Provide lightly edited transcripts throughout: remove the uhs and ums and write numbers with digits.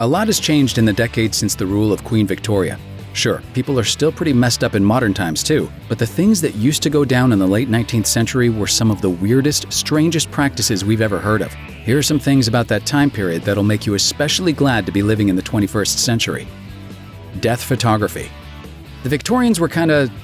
A lot has changed in the decades since the rule of Queen Victoria. Sure, people are still pretty messed up in modern times too, but the things that used to go down in the late 19th century were some of the weirdest, strangest practices we've ever heard of. Here are some things about that time period that'll make you especially glad to be living in the 21st century. Death photography. The Victorians were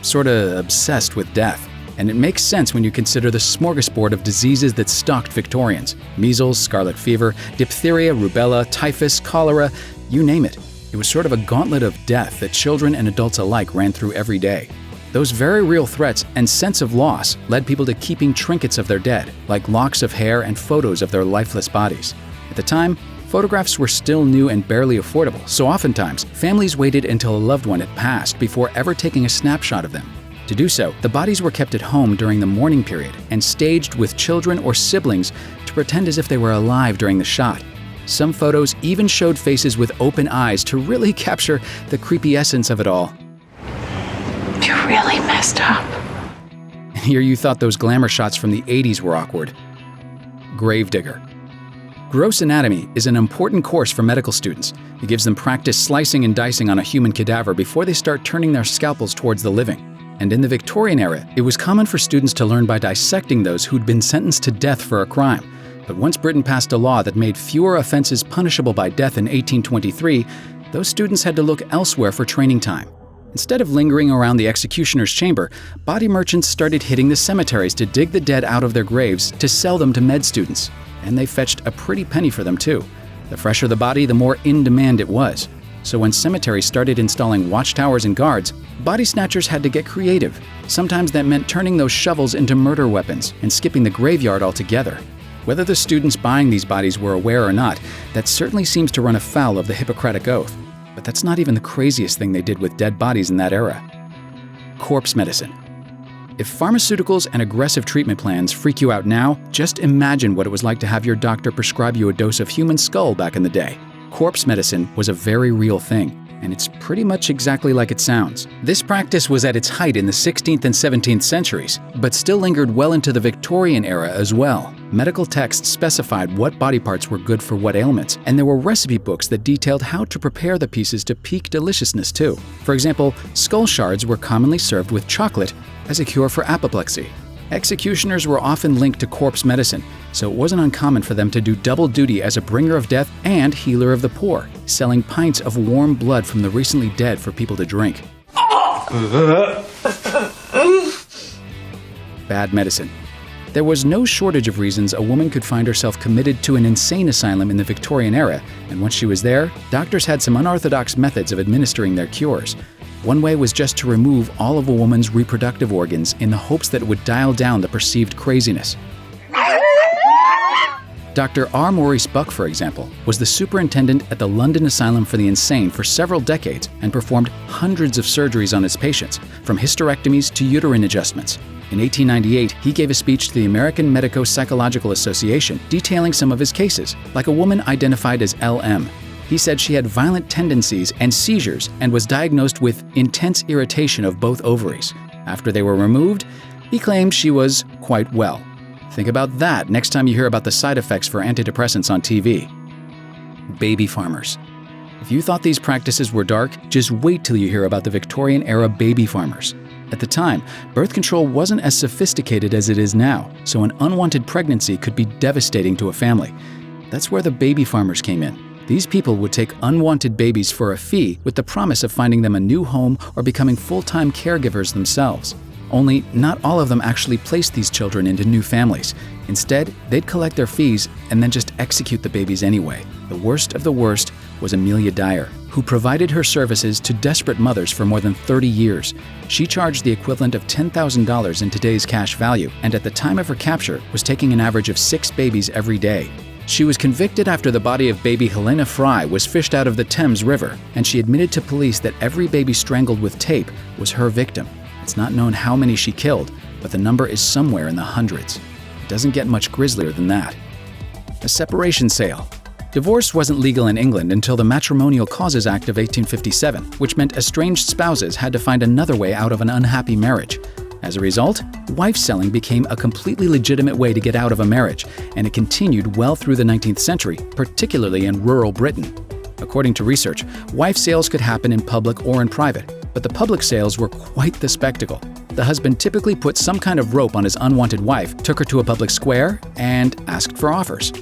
sorta obsessed with death. And it makes sense when you consider the smorgasbord of diseases that stalked Victorians. Measles, scarlet fever, diphtheria, rubella, typhus, cholera, you name it. It was sort of a gauntlet of death that children and adults alike ran through every day. Those very real threats and sense of loss led people to keeping trinkets of their dead, like locks of hair and photos of their lifeless bodies. At the time, photographs were still new and barely affordable, so oftentimes, families waited until a loved one had passed before ever taking a snapshot of them. To do so, the bodies were kept at home during the mourning period and staged with children or siblings to pretend as if they were alive during the shot. Some photos even showed faces with open eyes to really capture the creepy essence of it all. You're really messed up. Here you thought those glamour shots from the 80s were awkward. Gravedigger. Gross anatomy is an important course for medical students. It gives them practice slicing and dicing on a human cadaver before they start turning their scalpels towards the living. And in the Victorian era, it was common for students to learn by dissecting those who'd been sentenced to death for a crime. But once Britain passed a law that made fewer offenses punishable by death in 1823, those students had to look elsewhere for training time. Instead of lingering around the executioner's chamber, body merchants started hitting the cemeteries to dig the dead out of their graves to sell them to med students. And they fetched a pretty penny for them too. The fresher the body, the more in demand it was. So when cemeteries started installing watchtowers and guards, body snatchers had to get creative. Sometimes that meant turning those shovels into murder weapons and skipping the graveyard altogether. Whether the students buying these bodies were aware or not, that certainly seems to run afoul of the Hippocratic Oath. But that's not even the craziest thing they did with dead bodies in that era. Corpse medicine. If pharmaceuticals and aggressive treatment plans freak you out now, just imagine what it was like to have your doctor prescribe you a dose of human skull back in the day. Corpse medicine was a very real thing, and it's pretty much exactly like it sounds. This practice was at its height in the 16th and 17th centuries, but still lingered well into the Victorian era as well. Medical texts specified what body parts were good for what ailments, and there were recipe books that detailed how to prepare the pieces to peak deliciousness too. For example, skull shards were commonly served with chocolate as a cure for apoplexy. Executioners were often linked to corpse medicine, so it wasn't uncommon for them to do double duty as a bringer of death and healer of the poor, selling pints of warm blood from the recently dead for people to drink. Bad medicine. There was no shortage of reasons a woman could find herself committed to an insane asylum in the Victorian era, and once she was there, doctors had some unorthodox methods of administering their cures. One way was just to remove all of a woman's reproductive organs in the hopes that it would dial down the perceived craziness. Dr. R. Maurice Buck, for example, was the superintendent at the London Asylum for the Insane for several decades and performed hundreds of surgeries on his patients, from hysterectomies to uterine adjustments. In 1898, he gave a speech to the American Medico-Psychological Association detailing some of his cases, like a woman identified as LM. He said she had violent tendencies and seizures and was diagnosed with intense irritation of both ovaries. After they were removed, he claimed she was quite well. Think about that next time you hear about the side effects for antidepressants on TV. Baby farmers. If you thought these practices were dark, just wait till you hear about the Victorian-era baby farmers. At the time, birth control wasn't as sophisticated as it is now, so an unwanted pregnancy could be devastating to a family. That's where the baby farmers came in. These people would take unwanted babies for a fee with the promise of finding them a new home or becoming full-time caregivers themselves. Only not all of them actually placed these children into new families. Instead, they'd collect their fees and then just execute the babies anyway. The worst of the worst was Amelia Dyer, who provided her services to desperate mothers for more than 30 years. She charged the equivalent of $10,000 in today's cash value, and at the time of her capture was taking an average of 6 babies every day. She was convicted after the body of baby Helena Fry was fished out of the Thames River, and she admitted to police that every baby strangled with tape was her victim. It's not known how many she killed, but the number is somewhere in the hundreds. It doesn't get much grislier than that. A separation sale. Divorce wasn't legal in England until the Matrimonial Causes Act of 1857, which meant estranged spouses had to find another way out of an unhappy marriage. As a result, wife selling became a completely legitimate way to get out of a marriage, and it continued well through the 19th century, particularly in rural Britain. According to research, wife sales could happen in public or in private, but the public sales were quite the spectacle. The husband typically put some kind of rope on his unwanted wife, took her to a public square, and asked for offers.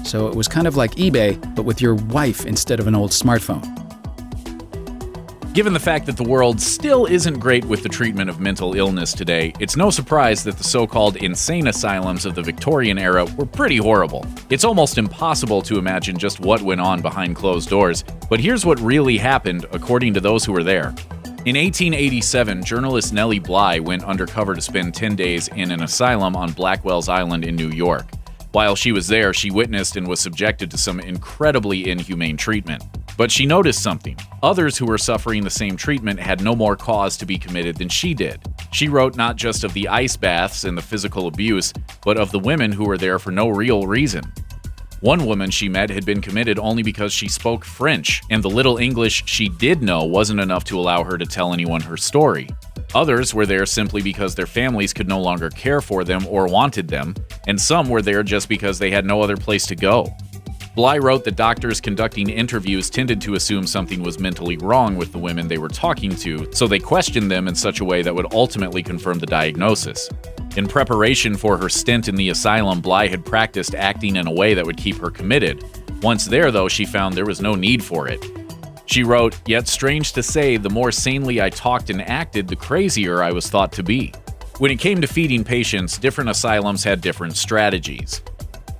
So it was kind of like eBay, but with your wife instead of an old smartphone. Given the fact that the world still isn't great with the treatment of mental illness today, it's no surprise that the so-called insane asylums of the Victorian era were pretty horrible. It's almost impossible to imagine just what went on behind closed doors, but here's what really happened according to those who were there. In 1887, journalist Nellie Bly went undercover to spend 10 days in an asylum on Blackwell's Island in New York. While she was there, she witnessed and was subjected to some incredibly inhumane treatment. But she noticed something. Others who were suffering the same treatment had no more cause to be committed than she did. She wrote not just of the ice baths and the physical abuse, but of the women who were there for no real reason. One woman she met had been committed only because she spoke French, and the little English she did know wasn't enough to allow her to tell anyone her story. Others were there simply because their families could no longer care for them or wanted them, and some were there just because they had no other place to go. Bly wrote that doctors conducting interviews tended to assume something was mentally wrong with the women they were talking to, so they questioned them in such a way that would ultimately confirm the diagnosis. In preparation for her stint in the asylum, Bly had practiced acting in a way that would keep her committed. Once there, though, she found there was no need for it. She wrote, "Yet strange to say, the more sanely I talked and acted, the crazier I was thought to be." When it came to feeding patients, different asylums had different strategies.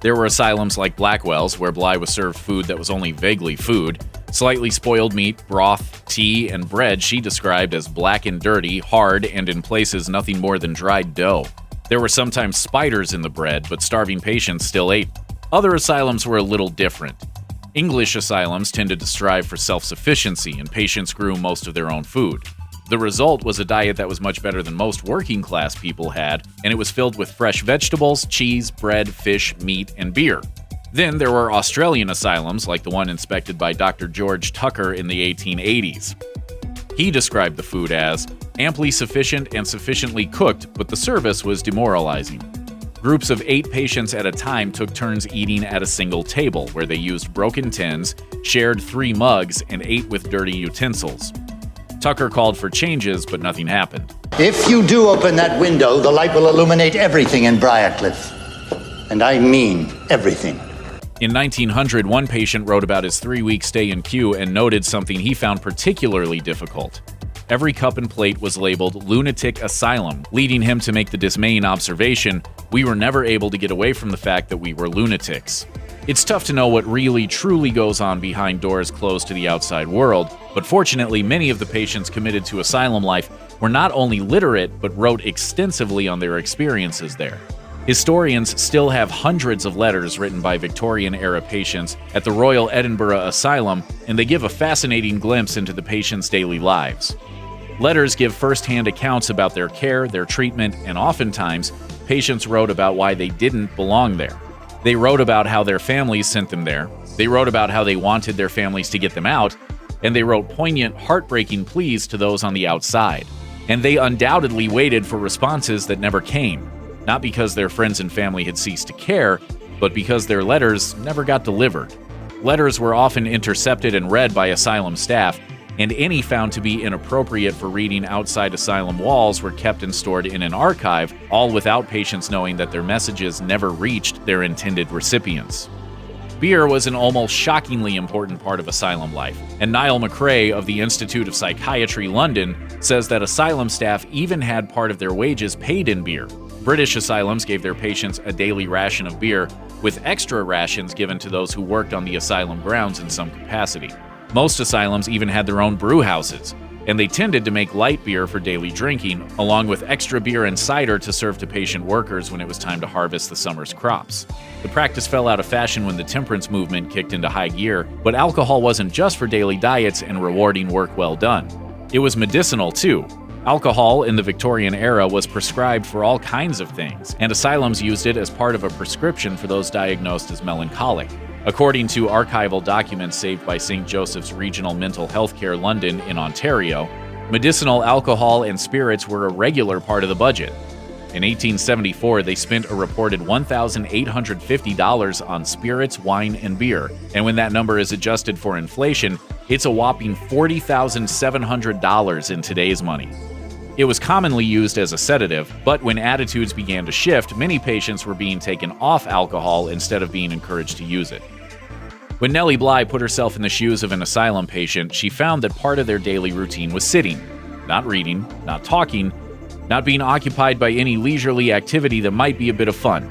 There were asylums like Blackwell's, where Bly was served food that was only vaguely food. Slightly spoiled meat, broth, tea, and bread she described as black and dirty, hard, and in places nothing more than dried dough. There were sometimes spiders in the bread, but starving patients still ate. Other asylums were a little different. English asylums tended to strive for self-sufficiency, and patients grew most of their own food. The result was a diet that was much better than most working-class people had, and it was filled with fresh vegetables, cheese, bread, fish, meat, and beer. Then there were Australian asylums, like the one inspected by Dr. George Tucker in the 1880s. He described the food as amply sufficient and sufficiently cooked, but the service was demoralizing. Groups of 8 patients at a time took turns eating at a single table, where they used broken tins, shared 3 mugs, and ate with dirty utensils. Tucker called for changes, but nothing happened. If you do open that window, the light will illuminate everything in Briarcliff. And I mean everything. In 1900, one patient wrote about his 3-week stay in Kew and noted something he found particularly difficult. Every cup and plate was labeled Lunatic Asylum, leading him to make the dismaying observation, "We were never able to get away from the fact that we were lunatics." It's tough to know what really truly goes on behind doors closed to the outside world, but fortunately many of the patients committed to asylum life were not only literate, but wrote extensively on their experiences there. Historians still have hundreds of letters written by Victorian-era patients at the Royal Edinburgh Asylum, and they give a fascinating glimpse into the patients' daily lives. Letters give first-hand accounts about their care, their treatment, and oftentimes, patients wrote about why they didn't belong there. They wrote about how their families sent them there, they wrote about how they wanted their families to get them out, and they wrote poignant, heartbreaking pleas to those on the outside. And they undoubtedly waited for responses that never came, not because their friends and family had ceased to care, but because their letters never got delivered. Letters were often intercepted and read by asylum staff, and any found to be inappropriate for reading outside asylum walls were kept and stored in an archive, all without patients knowing that their messages never reached their intended recipients. Beer was an almost shockingly important part of asylum life, and Neill of the Institute of Psychiatry, London, says that asylum staff even had part of their wages paid in beer. British asylums gave their patients a daily ration of beer, with extra rations given to those who worked on the asylum grounds in some capacity. Most asylums even had their own brew houses, and they tended to make light beer for daily drinking, along with extra beer and cider to serve to patient workers when it was time to harvest the summer's crops. The practice fell out of fashion when the temperance movement kicked into high gear, but alcohol wasn't just for daily diets and rewarding work well done. It was medicinal too. Alcohol in the Victorian era was prescribed for all kinds of things, and asylums used it as part of a prescription for those diagnosed as melancholic. According to archival documents saved by St. Joseph's Regional Mental Health Care London in Ontario, medicinal alcohol and spirits were a regular part of the budget. In 1874, they spent a reported $1,850 on spirits, wine, and beer, and when that number is adjusted for inflation, it's a whopping $40,700 in today's money. It was commonly used as a sedative, but when attitudes began to shift, many patients were being taken off alcohol instead of being encouraged to use it. When Nellie Bly put herself in the shoes of an asylum patient, she found that part of their daily routine was sitting, not reading, not talking, not being occupied by any leisurely activity that might be a bit of fun,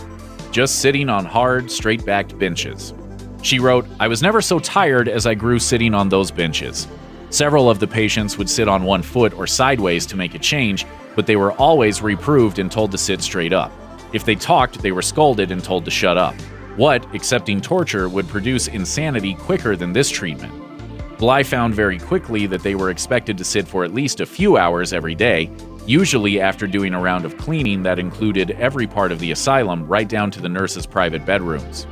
just sitting on hard, straight-backed benches. She wrote, "I was never so tired as I grew sitting on those benches. Several of the patients would sit on one foot or sideways to make a change, but they were always reproved and told to sit straight up. If they talked, they were scolded and told to shut up. What, accepting torture, would produce insanity quicker than this treatment?" Bly found very quickly that they were expected to sit for at least a few hours every day, usually after doing a round of cleaning that included every part of the asylum, right down to the nurses' private bedrooms.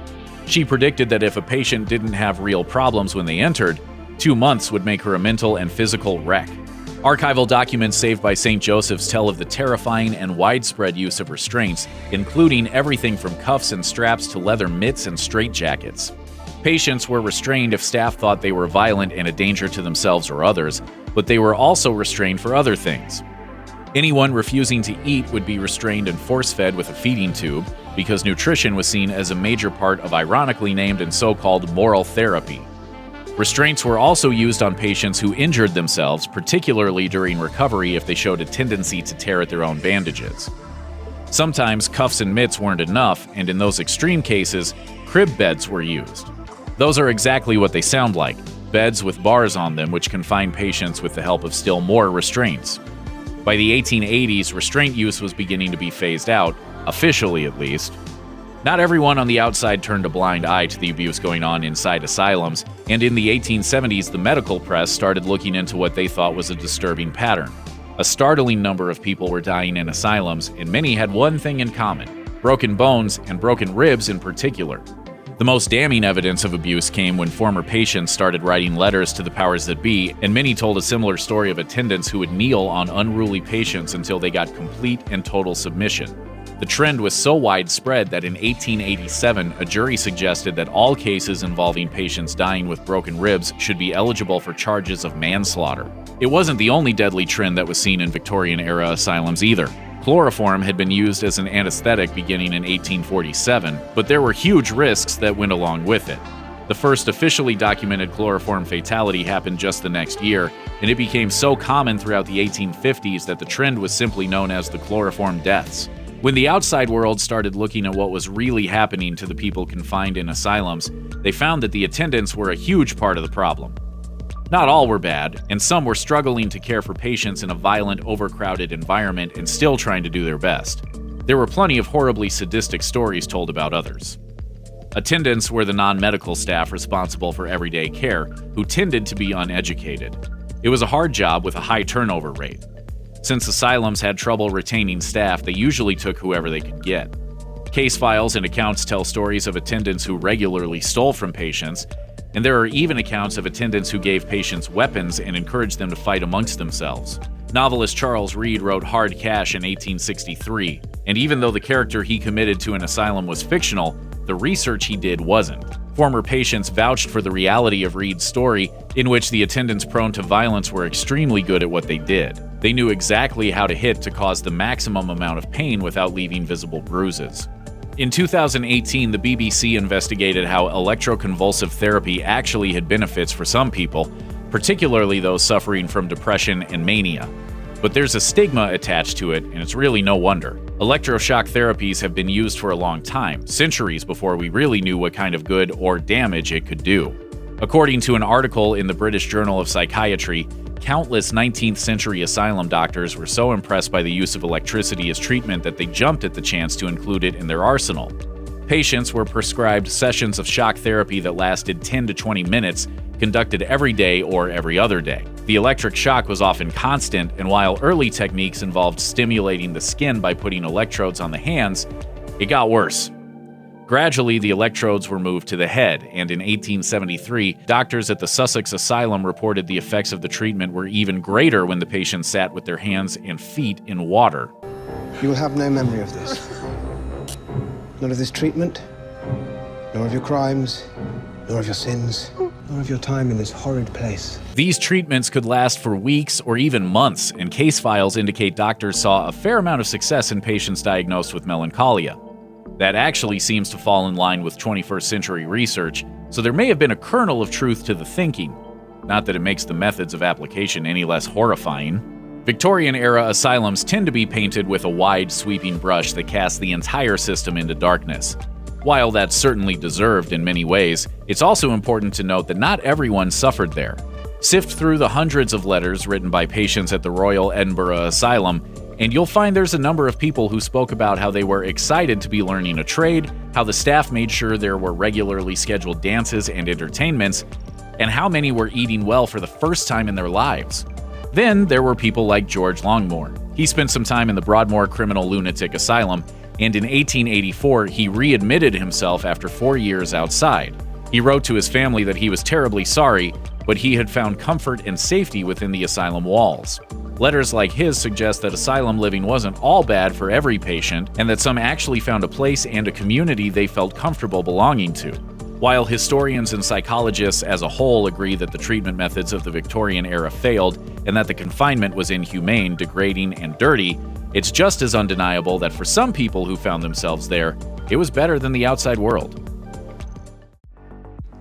She predicted that if a patient didn't have real problems when they entered, 2 months would make her a mental and physical wreck. Archival documents saved by St. Joseph's tell of the terrifying and widespread use of restraints, including everything from cuffs and straps to leather mitts and straitjackets. Patients were restrained if staff thought they were violent and a danger to themselves or others, but they were also restrained for other things. Anyone refusing to eat would be restrained and force-fed with a feeding tube, because nutrition was seen as a major part of ironically named and so-called moral therapy. Restraints were also used on patients who injured themselves, particularly during recovery if they showed a tendency to tear at their own bandages. Sometimes cuffs and mitts weren't enough, and in those extreme cases, crib beds were used. Those are exactly what they sound like, beds with bars on them which confine patients with the help of still more restraints. By the 1880s, restraint use was beginning to be phased out, officially at least. Not everyone on the outside turned a blind eye to the abuse going on inside asylums, and in the 1870s, the medical press started looking into what they thought was a disturbing pattern. A startling number of people were dying in asylums, and many had one thing in common: broken bones and broken ribs in particular. The most damning evidence of abuse came when former patients started writing letters to the powers that be, and many told a similar story of attendants who would kneel on unruly patients until they got complete and total submission. The trend was so widespread that in 1887, a jury suggested that all cases involving patients dying with broken ribs should be eligible for charges of manslaughter. It wasn't the only deadly trend that was seen in Victorian-era asylums either. Chloroform had been used as an anesthetic beginning in 1847, but there were huge risks that went along with it. The first officially documented chloroform fatality happened just the next year, and it became so common throughout the 1850s that the trend was simply known as the chloroform deaths. When the outside world started looking at what was really happening to the people confined in asylums, they found that the attendants were a huge part of the problem. Not all were bad, and some were struggling to care for patients in a violent, overcrowded environment and still trying to do their best. There were plenty of horribly sadistic stories told about others. Attendants were the non-medical staff responsible for everyday care, who tended to be uneducated. It was a hard job with a high turnover rate. Since asylums had trouble retaining staff, they usually took whoever they could get. Case files and accounts tell stories of attendants who regularly stole from patients, and there are even accounts of attendants who gave patients weapons and encouraged them to fight amongst themselves. Novelist Charles Reade wrote Hard Cash in 1863, and even though the character he committed to an asylum was fictional, the research he did wasn't. Former patients vouched for the reality of Reade's story, in which the attendants prone to violence were extremely good at what they did. They knew exactly how to hit to cause the maximum amount of pain without leaving visible bruises. In 2018, the BBC investigated how electroconvulsive therapy actually had benefits for some people, particularly those suffering from depression and mania. But there's a stigma attached to it, and it's really no wonder. Electroshock therapies have been used for a long time, centuries before we really knew what kind of good or damage it could do. According to an article in the British Journal of Psychiatry, countless 19th century asylum doctors were so impressed by the use of electricity as treatment that they jumped at the chance to include it in their arsenal. Patients were prescribed sessions of shock therapy that lasted 10 to 20 minutes, conducted every day or every other day. The electric shock was often constant, and while early techniques involved stimulating the skin by putting electrodes on the hands, it got worse. Gradually, the electrodes were moved to the head, and in 1873, doctors at the Sussex Asylum reported the effects of the treatment were even greater when the patients sat with their hands and feet in water. You will have no memory of this. None of this treatment, nor of your crimes, nor of your sins, nor of your time in this horrid place. These treatments could last for weeks or even months, and case files indicate doctors saw a fair amount of success in patients diagnosed with melancholia. That actually seems to fall in line with 21st century research, so there may have been a kernel of truth to the thinking. Not that it makes the methods of application any less horrifying. Victorian-era asylums tend to be painted with a wide, sweeping brush that casts the entire system into darkness. While that's certainly deserved in many ways, it's also important to note that not everyone suffered there. Sift through the hundreds of letters written by patients at the Royal Edinburgh Asylum, and you'll find there's a number of people who spoke about how they were excited to be learning a trade, how the staff made sure there were regularly scheduled dances and entertainments, and how many were eating well for the first time in their lives. Then there were people like George Longmore. He spent some time in the Broadmoor Criminal Lunatic Asylum, and in 1884 he readmitted himself after 4 years outside. He wrote to his family that he was terribly sorry, but he had found comfort and safety within the asylum walls. Letters like his suggest that asylum living wasn't all bad for every patient, and that some actually found a place and a community they felt comfortable belonging to. While historians and psychologists as a whole agree that the treatment methods of the Victorian era failed, and that the confinement was inhumane, degrading, and dirty, it's just as undeniable that for some people who found themselves there, it was better than the outside world.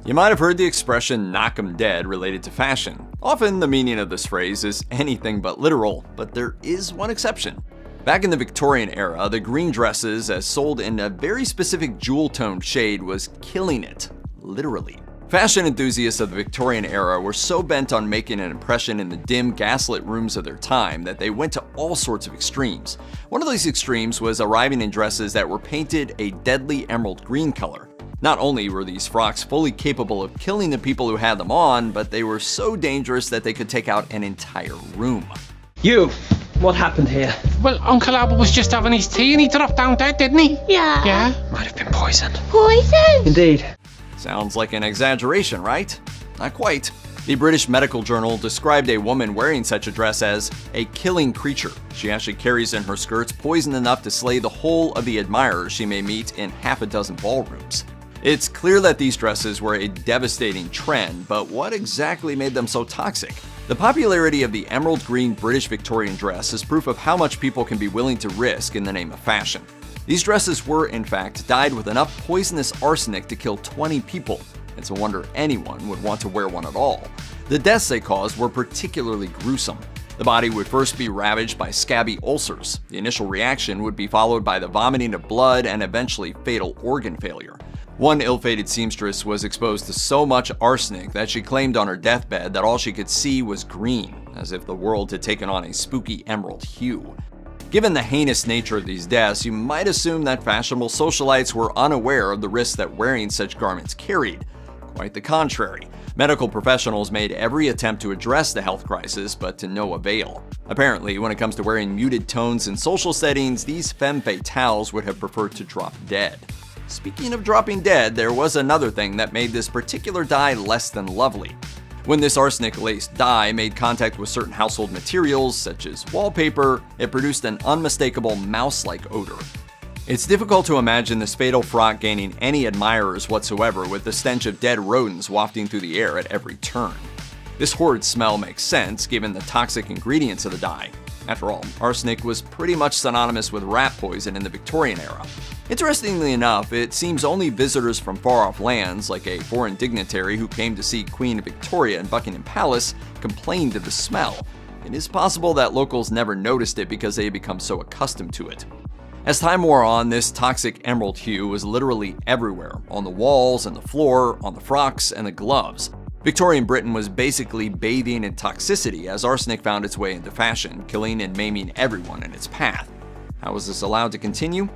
You might have heard the expression "knock 'em dead" related to fashion. Often the meaning of this phrase is anything but literal, but there is one exception. Back in the Victorian era, the green dresses, as sold in a very specific jewel-toned shade, was killing it, literally. Fashion enthusiasts of the Victorian era were so bent on making an impression in the dim, gaslit rooms of their time that they went to all sorts of extremes. One of these extremes was arriving in dresses that were painted a deadly emerald green color. Not only were these frocks fully capable of killing the people who had them on, but they were so dangerous that they could take out an entire room. You! What happened here? Well, Uncle Albert was just having his tea and he dropped down dead, didn't he? Yeah. Yeah? Might have been poisoned. Poison? Indeed. Sounds like an exaggeration, right? Not quite. The British Medical Journal described a woman wearing such a dress as a killing creature. She actually carries in her skirts poison enough to slay the whole of the admirers she may meet in half a dozen ballrooms. It's clear that these dresses were a devastating trend, but what exactly made them so toxic? The popularity of the emerald green British Victorian dress is proof of how much people can be willing to risk in the name of fashion. These dresses were, in fact, dyed with enough poisonous arsenic to kill 20 people. It's a wonder anyone would want to wear one at all. The deaths they caused were particularly gruesome. The body would first be ravaged by scabby ulcers. The initial reaction would be followed by the vomiting of blood and eventually fatal organ failure. One ill-fated seamstress was exposed to so much arsenic that she claimed on her deathbed that all she could see was green, as if the world had taken on a spooky emerald hue. Given the heinous nature of these deaths, you might assume that fashionable socialites were unaware of the risks that wearing such garments carried. Quite the contrary. Medical professionals made every attempt to address the health crisis, but to no avail. Apparently, when it comes to wearing muted tones in social settings, these femme fatales would have preferred to drop dead. Speaking of dropping dead, there was another thing that made this particular dye less than lovely. When this arsenic-laced dye made contact with certain household materials, such as wallpaper, it produced an unmistakable mouse-like odor. It's difficult to imagine this fatal frock gaining any admirers whatsoever with the stench of dead rodents wafting through the air at every turn. This horrid smell makes sense given the toxic ingredients of the dye. After all, arsenic was pretty much synonymous with rat poison in the Victorian era. Interestingly enough, it seems only visitors from far-off lands, like a foreign dignitary who came to see Queen Victoria in Buckingham Palace, complained of the smell. It is possible that locals never noticed it because they had become so accustomed to it. As time wore on, this toxic emerald hue was literally everywhere, on the walls and the floor, on the frocks and the gloves. Victorian Britain was basically bathing in toxicity as arsenic found its way into fashion, killing and maiming everyone in its path. How was this allowed to continue?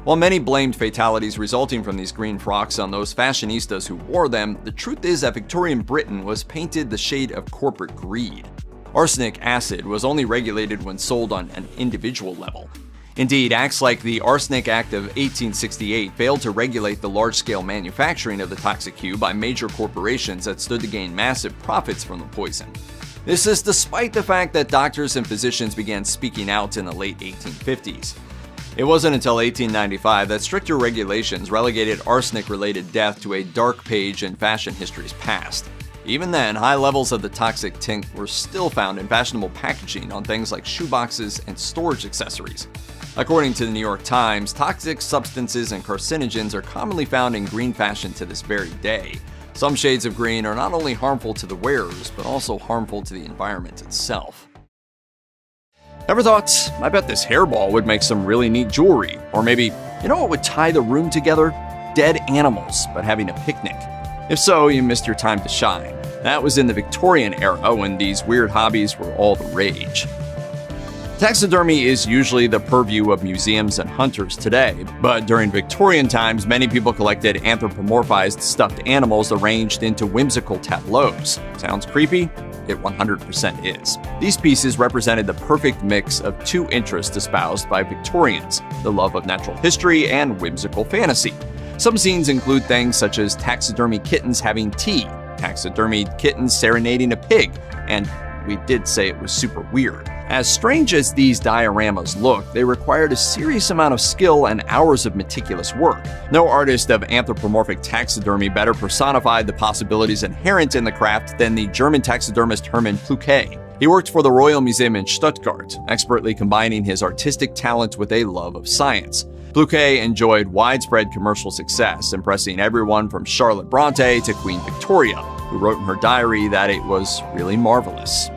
While many blamed fatalities resulting from these green frocks on those fashionistas who wore them, the truth is that Victorian Britain was painted the shade of corporate greed. Arsenic acid was only regulated when sold on an individual level. Indeed, acts like the Arsenic Act of 1868 failed to regulate the large-scale manufacturing of the toxic hue by major corporations that stood to gain massive profits from the poison. This is despite the fact that doctors and physicians began speaking out in the late 1850s. It wasn't until 1895 that stricter regulations relegated arsenic-related death to a dark page in fashion history's past. Even then, high levels of the toxic tint were still found in fashionable packaging on things like shoeboxes and storage accessories. According to the New York Times, toxic substances and carcinogens are commonly found in green fashion to this very day. Some shades of green are not only harmful to the wearers, but also harmful to the environment itself. Ever thought, I bet this hairball would make some really neat jewelry? Or maybe, you know what would tie the room together? Dead animals, but having a picnic. If so, you missed your time to shine. That was in the Victorian era when these weird hobbies were all the rage. Taxidermy is usually the purview of museums and hunters today, but during Victorian times, many people collected anthropomorphized stuffed animals arranged into whimsical tableaus. Sounds creepy? It 100% is. These pieces represented the perfect mix of two interests espoused by Victorians, the love of natural history and whimsical fantasy. Some scenes include things such as taxidermy kittens having tea, taxidermied kittens serenading a pig, and we did say it was super weird. As strange as these dioramas look, they required a serious amount of skill and hours of meticulous work. No artist of anthropomorphic taxidermy better personified the possibilities inherent in the craft than the German taxidermist Hermann Pluquet. He worked for the Royal Museum in Stuttgart, expertly combining his artistic talent with a love of science. Pluquet enjoyed widespread commercial success, impressing everyone from Charlotte Bronte to Queen Victoria, who wrote in her diary that it was really marvelous.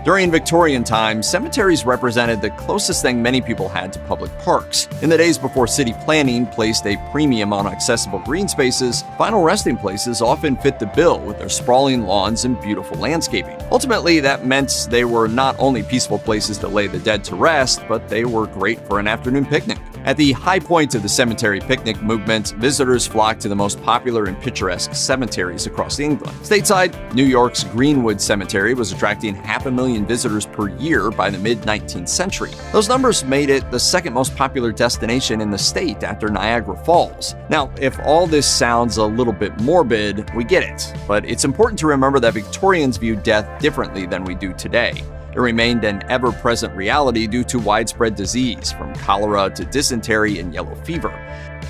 During Victorian times, cemeteries represented the closest thing many people had to public parks. In the days before city planning placed a premium on accessible green spaces, final resting places often fit the bill with their sprawling lawns and beautiful landscaping. Ultimately, that meant they were not only peaceful places to lay the dead to rest, but they were great for an afternoon picnic. At the high point of the cemetery picnic movement, visitors flocked to the most popular and picturesque cemeteries across England. Stateside, New York's Greenwood Cemetery was attracting 500,000 visitors per year by the mid-19th century. Those numbers made it the second most popular destination in the state after Niagara Falls. Now, if all this sounds a little bit morbid, we get it, but it's important to remember that Victorians viewed death differently than we do today. It remained an ever-present reality due to widespread disease, from cholera to dysentery and yellow fever.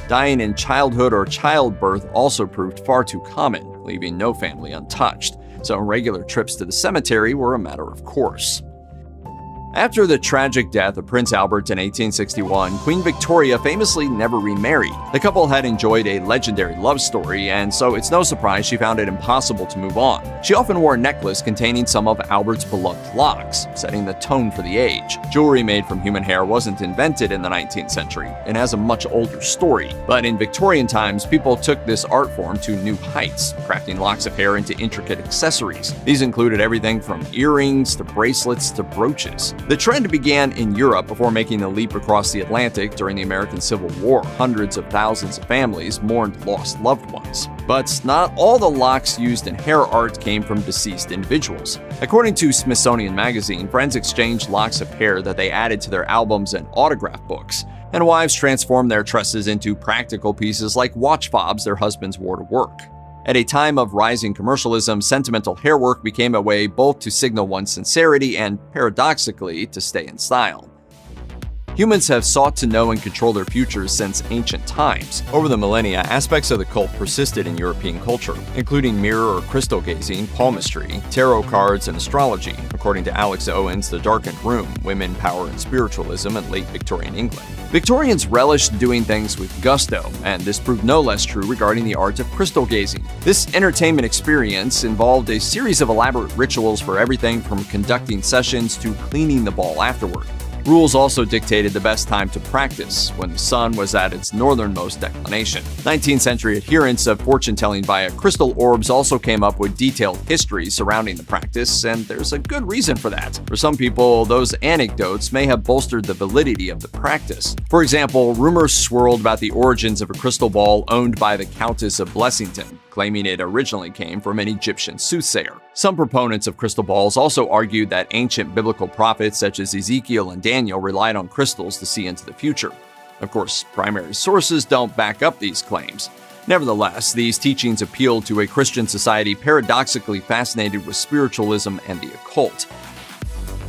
Dying in childhood or childbirth also proved far too common, leaving no family untouched, so regular trips to the cemetery were a matter of course. After the tragic death of Prince Albert in 1861, Queen Victoria famously never remarried. The couple had enjoyed a legendary love story, and so it's no surprise she found it impossible to move on. She often wore a necklace containing some of Albert's beloved locks, setting the tone for the age. Jewelry made from human hair wasn't invented in the 19th century. It has a much older story. But in Victorian times, people took this art form to new heights, crafting locks of hair into intricate accessories. These included everything from earrings to bracelets to brooches. The trend began in Europe before making the leap across the Atlantic during the American Civil War. Hundreds of thousands of families mourned lost loved ones. But not all the locks used in hair art came from deceased individuals. According to Smithsonian Magazine, friends exchanged locks of hair that they added to their albums and autograph books, and wives transformed their tresses into practical pieces like watch fobs their husbands wore to work. At a time of rising commercialism, sentimental hairwork became a way both to signal one's sincerity and, paradoxically, to stay in style. Humans have sought to know and control their futures since ancient times. Over the millennia, aspects of the cult persisted in European culture, including mirror or crystal gazing, palmistry, tarot cards, and astrology, according to Alex Owen's The Darkened Room, Women, Power, and Spiritualism in Late Victorian England. Victorians relished doing things with gusto, and this proved no less true regarding the art of crystal gazing. This entertainment experience involved a series of elaborate rituals for everything from conducting sessions to cleaning the ball afterward. Rules also dictated the best time to practice, when the sun was at its northernmost declination. 19th century adherents of fortune-telling via crystal orbs also came up with detailed histories surrounding the practice, and there's a good reason for that. For some people, those anecdotes may have bolstered the validity of the practice. For example, rumors swirled about the origins of a crystal ball owned by the Countess of Blessington, claiming it originally came from an Egyptian soothsayer. Some proponents of crystal balls also argued that ancient biblical prophets such as Ezekiel and Daniel relied on crystals to see into the future. Of course, primary sources don't back up these claims. Nevertheless, these teachings appealed to a Christian society paradoxically fascinated with spiritualism and the occult.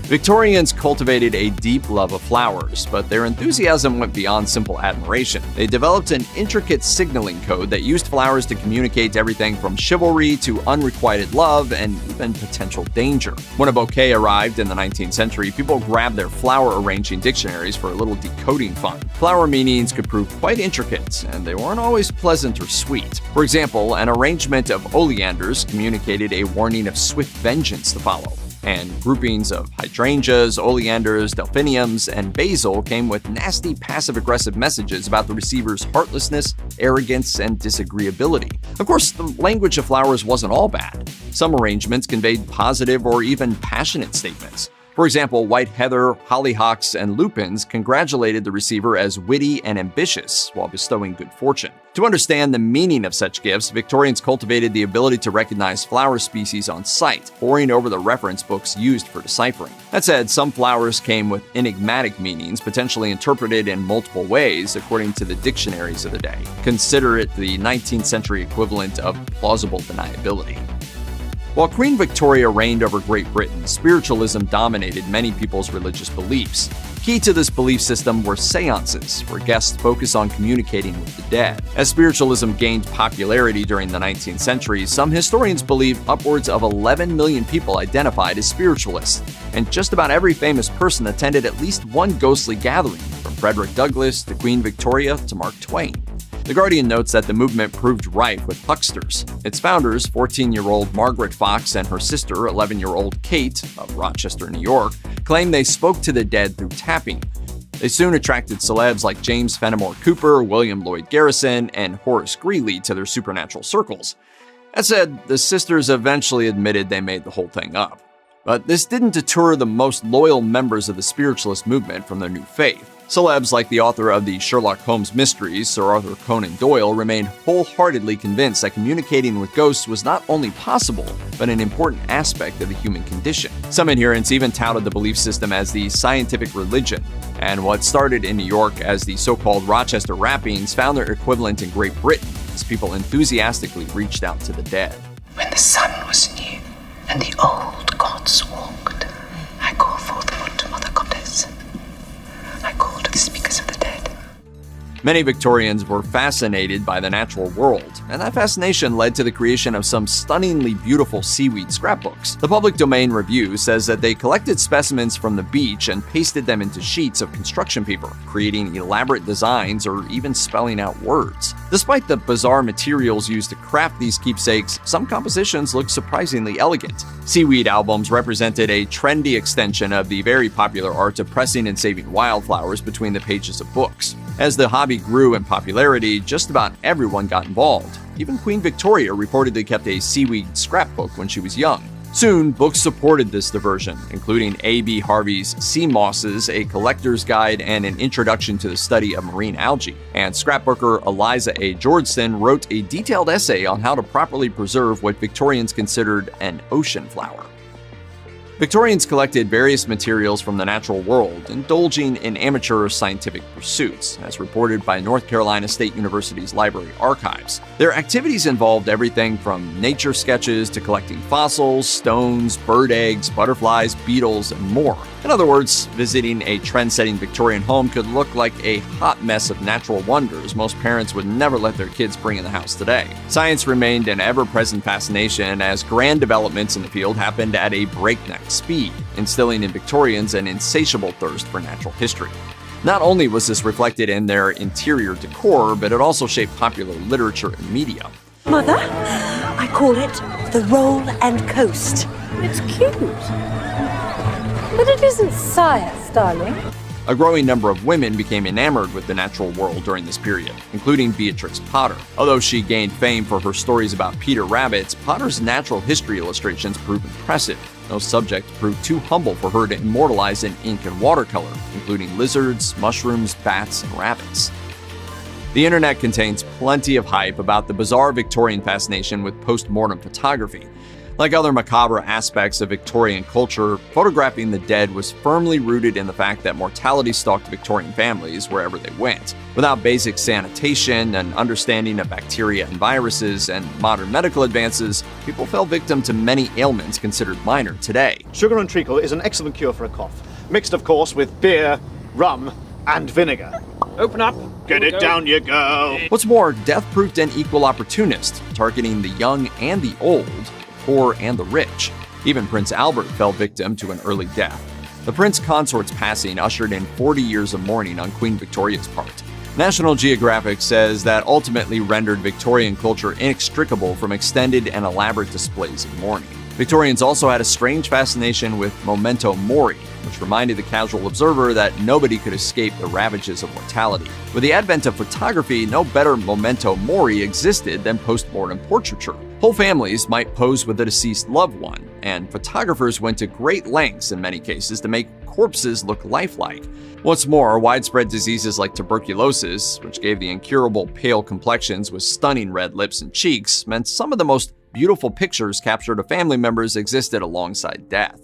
Victorians cultivated a deep love of flowers, but their enthusiasm went beyond simple admiration. They developed an intricate signaling code that used flowers to communicate everything from chivalry to unrequited love and even potential danger. When a bouquet arrived in the 19th century, people grabbed their flower-arranging dictionaries for a little decoding fun. Flower meanings could prove quite intricate, and they weren't always pleasant or sweet. For example, an arrangement of oleanders communicated a warning of swift vengeance to follow. And groupings of hydrangeas, oleanders, delphiniums, and basil came with nasty passive-aggressive messages about the receiver's heartlessness, arrogance, and disagreeability. Of course, the language of flowers wasn't all bad. Some arrangements conveyed positive or even passionate statements. For example, white heather, hollyhocks, and lupins congratulated the receiver as witty and ambitious while bestowing good fortune. To understand the meaning of such gifts, Victorians cultivated the ability to recognize flower species on sight, poring over the reference books used for deciphering. That said, some flowers came with enigmatic meanings, potentially interpreted in multiple ways according to the dictionaries of the day. Consider it the 19th century equivalent of plausible deniability. While Queen Victoria reigned over Great Britain, spiritualism dominated many people's religious beliefs. Key to this belief system were seances, where guests focus on communicating with the dead. As spiritualism gained popularity during the 19th century, some historians believe upwards of 11 million people identified as spiritualists, and just about every famous person attended at least one ghostly gathering, from Frederick Douglass to Queen Victoria to Mark Twain. The Guardian notes that the movement proved rife with hucksters. Its founders, 14-year-old Margaret Fox and her sister, 11-year-old Kate, of Rochester, New York, claimed they spoke to the dead through tapping. They soon attracted celebs like James Fenimore Cooper, William Lloyd Garrison, and Horace Greeley to their supernatural circles. That said, the sisters eventually admitted they made the whole thing up. But this didn't deter the most loyal members of the spiritualist movement from their new faith. Celebs like the author of the Sherlock Holmes mysteries, Sir Arthur Conan Doyle, remained wholeheartedly convinced that communicating with ghosts was not only possible, but an important aspect of the human condition. Some adherents even touted the belief system as the scientific religion, and what started in New York as the so-called Rochester rappings found their equivalent in Great Britain as people enthusiastically reached out to the dead. When the sun was new and the old gods walked, I call forth what, Mother Goddess? I call to the speakers of the dead. Many Victorians were fascinated by the natural world, and that fascination led to the creation of some stunningly beautiful seaweed scrapbooks. The Public Domain Review says that they collected specimens from the beach and pasted them into sheets of construction paper, creating elaborate designs or even spelling out words. Despite the bizarre materials used to craft these keepsakes, some compositions look surprisingly elegant. Seaweed albums represented a trendy extension of the very popular art of pressing and saving wildflowers between the pages of books. As the hobby grew in popularity, just about everyone got involved. Even Queen Victoria reportedly kept a seaweed scrapbook when she was young. Soon, books supported this diversion, including A.B. Harvey's Sea Mosses, a collector's guide and an introduction to the study of marine algae. And scrapbooker Eliza A. Georgeson wrote a detailed essay on how to properly preserve what Victorians considered an ocean flower. Victorians collected various materials from the natural world, indulging in amateur scientific pursuits, as reported by North Carolina State University's Library Archives. Their activities involved everything from nature sketches to collecting fossils, stones, bird eggs, butterflies, beetles, and more. In other words, visiting a trend-setting Victorian home could look like a hot mess of natural wonders most parents would never let their kids bring in the house today. Science remained an ever-present fascination as grand developments in the field happened at a breakneck speed, instilling in Victorians an insatiable thirst for natural history. Not only was this reflected in their interior decor, but it also shaped popular literature and media. Mother, I call it the Roll and Coast. It's cute. But it isn't science, darling. A growing number of women became enamored with the natural world during this period, including Beatrix Potter. Although she gained fame for her stories about Peter rabbits, Potter's natural history illustrations proved impressive. No subject proved too humble for her to immortalize in ink and watercolor, including lizards, mushrooms, bats, and rabbits. The internet contains plenty of hype about the bizarre Victorian fascination with post-mortem photography. Like other macabre aspects of Victorian culture, photographing the dead was firmly rooted in the fact that mortality stalked Victorian families wherever they went. Without basic sanitation, an understanding of bacteria and viruses, and modern medical advances, people fell victim to many ailments considered minor today. Sugar and treacle is an excellent cure for a cough, mixed of course with beer, rum, and vinegar. Open up. Get it down you go. What's more, death proved an equal opportunist, targeting the young and the old, poor and the rich. Even Prince Albert fell victim to an early death. The prince consort's passing ushered in 40 years of mourning on Queen Victoria's part. National Geographic says that ultimately rendered Victorian culture inextricable from extended and elaborate displays of mourning. Victorians also had a strange fascination with memento mori, which reminded the casual observer that nobody could escape the ravages of mortality. With the advent of photography, no better memento mori existed than post-mortem portraiture. Whole families might pose with a deceased loved one, and photographers went to great lengths in many cases to make corpses look lifelike. What's more, widespread diseases like tuberculosis, which gave the incurable pale complexions with stunning red lips and cheeks, meant some of the most beautiful pictures captured of family members existed alongside death.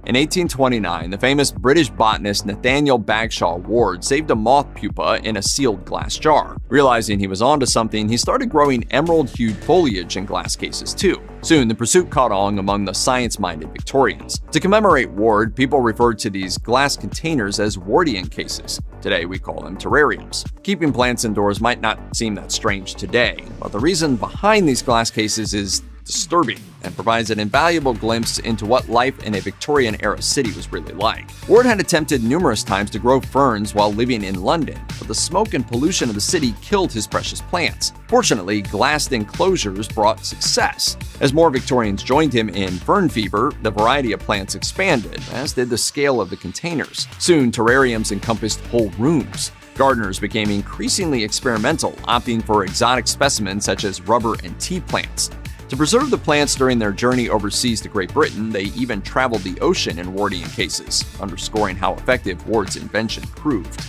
In 1829, the famous British botanist Nathaniel Bagshaw Ward saved a moth pupa in a sealed glass jar. Realizing he was onto something, he started growing emerald-hued foliage in glass cases too. Soon, the pursuit caught on among the science-minded Victorians. To commemorate Ward, people referred to these glass containers as Wardian cases. Today, we call them terrariums. Keeping plants indoors might not seem that strange today, but the reason behind these glass cases is disturbing and provides an invaluable glimpse into what life in a Victorian-era city was really like. Ward had attempted numerous times to grow ferns while living in London, but the smoke and pollution of the city killed his precious plants. Fortunately, glassed enclosures brought success. As more Victorians joined him in fern fever, the variety of plants expanded, as did the scale of the containers. Soon, terrariums encompassed whole rooms. Gardeners became increasingly experimental, opting for exotic specimens such as rubber and tea plants. To preserve the plants during their journey overseas to Great Britain, they even traveled the ocean in Wardian cases, underscoring how effective Ward's invention proved.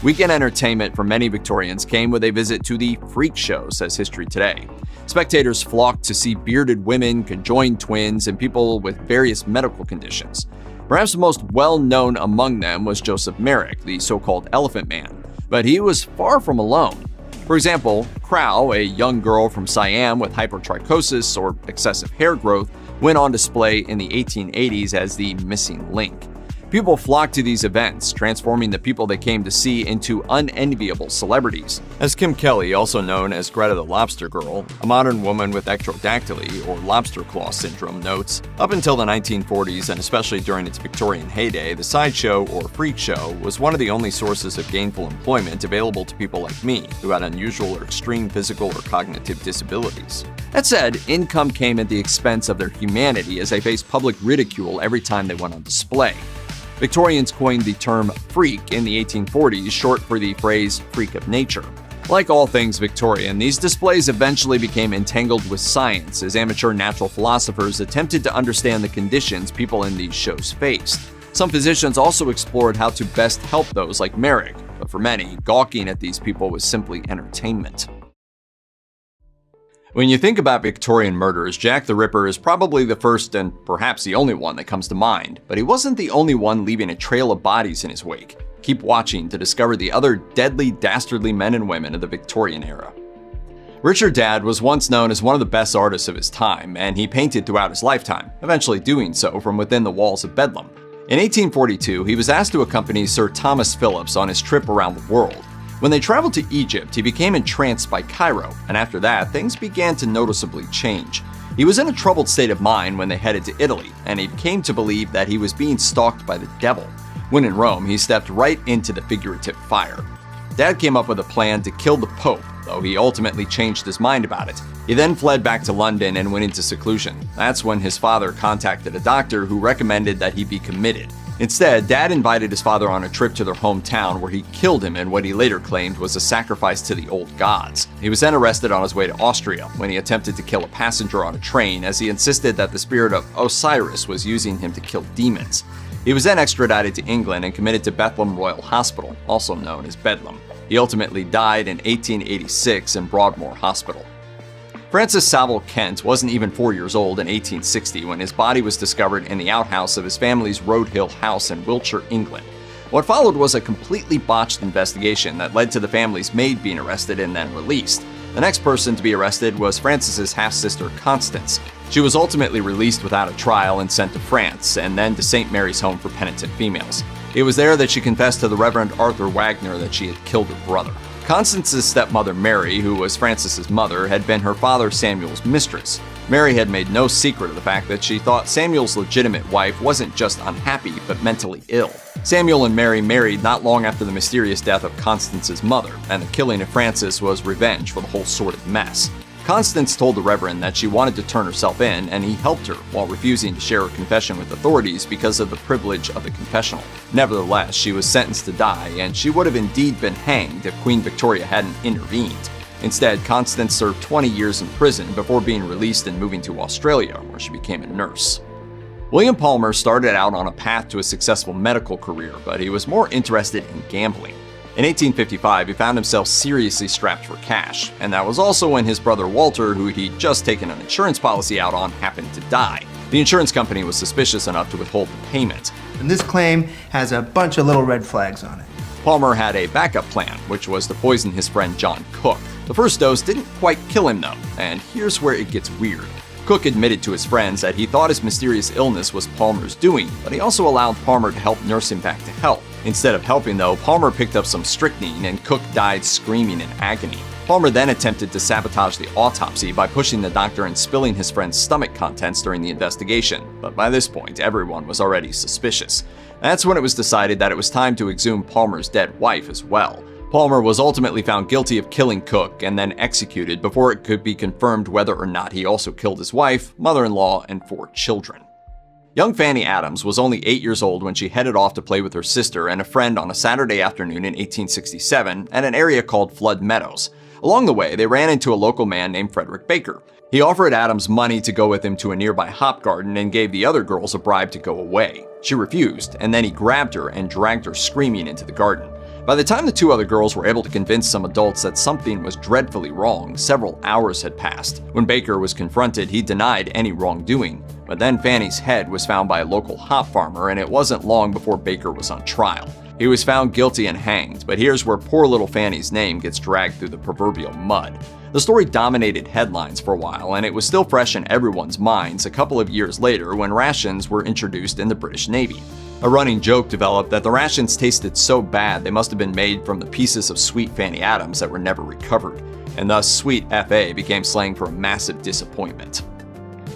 Weekend entertainment for many Victorians came with a visit to the freak show, says History Today. Spectators flocked to see bearded women, conjoined twins, and people with various medical conditions. Perhaps the most well-known among them was Joseph Merrick, the so-called Elephant Man, but he was far from alone. For example, Crow, a young girl from Siam with hypertrichosis or excessive hair growth, went on display in the 1880s as the missing link. People flocked to these events, transforming the people they came to see into unenviable celebrities. As Kim Kelly, also known as Greta the Lobster Girl, a modern woman with ectrodactyly or lobster claw syndrome, notes, up until the 1940s and especially during its Victorian heyday, the sideshow or freak show was one of the only sources of gainful employment available to people like me who had unusual or extreme physical or cognitive disabilities. That said, income came at the expense of their humanity as they faced public ridicule every time they went on display. Victorians coined the term freak in the 1840s, short for the phrase freak of nature. Like all things Victorian, these displays eventually became entangled with science as amateur natural philosophers attempted to understand the conditions people in these shows faced. Some physicians also explored how to best help those like Merrick, but for many, gawking at these people was simply entertainment. When you think about Victorian murders, Jack the Ripper is probably the first and perhaps the only one that comes to mind, but he wasn't the only one leaving a trail of bodies in his wake. Keep watching to discover the other deadly, dastardly men and women of the Victorian era. Richard Dadd was once known as one of the best artists of his time, and he painted throughout his lifetime, eventually doing so from within the walls of Bedlam. In 1842, he was asked to accompany Sir Thomas Phillips on his trip around the world. When they traveled to Egypt, he became entranced by Cairo, and after that, things began to noticeably change. He was in a troubled state of mind when they headed to Italy, and he came to believe that he was being stalked by the devil. When in Rome, he stepped right into the figurative fire. Dad came up with a plan to kill the Pope, though he ultimately changed his mind about it. He then fled back to London and went into seclusion. That's when his father contacted a doctor who recommended that he be committed. Instead, Dad invited his father on a trip to their hometown where he killed him in what he later claimed was a sacrifice to the old gods. He was then arrested on his way to Austria when he attempted to kill a passenger on a train as he insisted that the spirit of Osiris was using him to kill demons. He was then extradited to England and committed to Bethlehem Royal Hospital, also known as Bedlam. He ultimately died in 1886 in Broadmoor Hospital. Francis Saville Kent wasn't even 4 years old in 1860 when his body was discovered in the outhouse of his family's Road Hill house in Wiltshire, England. What followed was a completely botched investigation that led to the family's maid being arrested and then released. The next person to be arrested was Francis's half-sister Constance. She was ultimately released without a trial and sent to France, and then to St. Mary's Home for Penitent Females. It was there that she confessed to the Reverend Arthur Wagner that she had killed her brother. Constance's stepmother Mary, who was Francis's mother, had been her father Samuel's mistress. Mary had made no secret of the fact that she thought Samuel's legitimate wife wasn't just unhappy, but mentally ill. Samuel and Mary married not long after the mysterious death of Constance's mother, and the killing of Francis was revenge for the whole sordid mess. Constance told the Reverend that she wanted to turn herself in, and he helped her while refusing to share her confession with authorities because of the privilege of the confessional. Nevertheless, she was sentenced to die, and she would have indeed been hanged if Queen Victoria hadn't intervened. Instead, Constance served 20 years in prison before being released and moving to Australia, where she became a nurse. William Palmer started out on a path to a successful medical career, but he was more interested in gambling. In 1855, he found himself seriously strapped for cash, and that was also when his brother Walter, who he'd just taken an insurance policy out on, happened to die. The insurance company was suspicious enough to withhold the payment. And this claim has a bunch of little red flags on it. Palmer had a backup plan, which was to poison his friend John Cook. The first dose didn't quite kill him though, and here's where it gets weird. Cook admitted to his friends that he thought his mysterious illness was Palmer's doing, but he also allowed Palmer to help nurse him back to health. Instead of helping though, Palmer picked up some strychnine and Cook died screaming in agony. Palmer then attempted to sabotage the autopsy by pushing the doctor and spilling his friend's stomach contents during the investigation, but by this point everyone was already suspicious. That's when it was decided that it was time to exhume Palmer's dead wife as well. Palmer was ultimately found guilty of killing Cook and then executed before it could be confirmed whether or not he also killed his wife, mother-in-law, and 4 children. Young Fanny Adams was only 8 years old when she headed off to play with her sister and a friend on a Saturday afternoon in 1867 at an area called Flood Meadows. Along the way, they ran into a local man named Frederick Baker. He offered Adams money to go with him to a nearby hop garden and gave the other girls a bribe to go away. She refused, and then he grabbed her and dragged her screaming into the garden. By the time the 2 other girls were able to convince some adults that something was dreadfully wrong, several hours had passed. When Baker was confronted, he denied any wrongdoing. But then Fanny's head was found by a local hop farmer, and it wasn't long before Baker was on trial. He was found guilty and hanged, but here's where poor little Fanny's name gets dragged through the proverbial mud. The story dominated headlines for a while, and it was still fresh in everyone's minds a couple of years later when rations were introduced in the British Navy. A running joke developed that the rations tasted so bad they must have been made from the pieces of Sweet Fanny Adams that were never recovered, and thus Sweet F.A. became slang for a massive disappointment.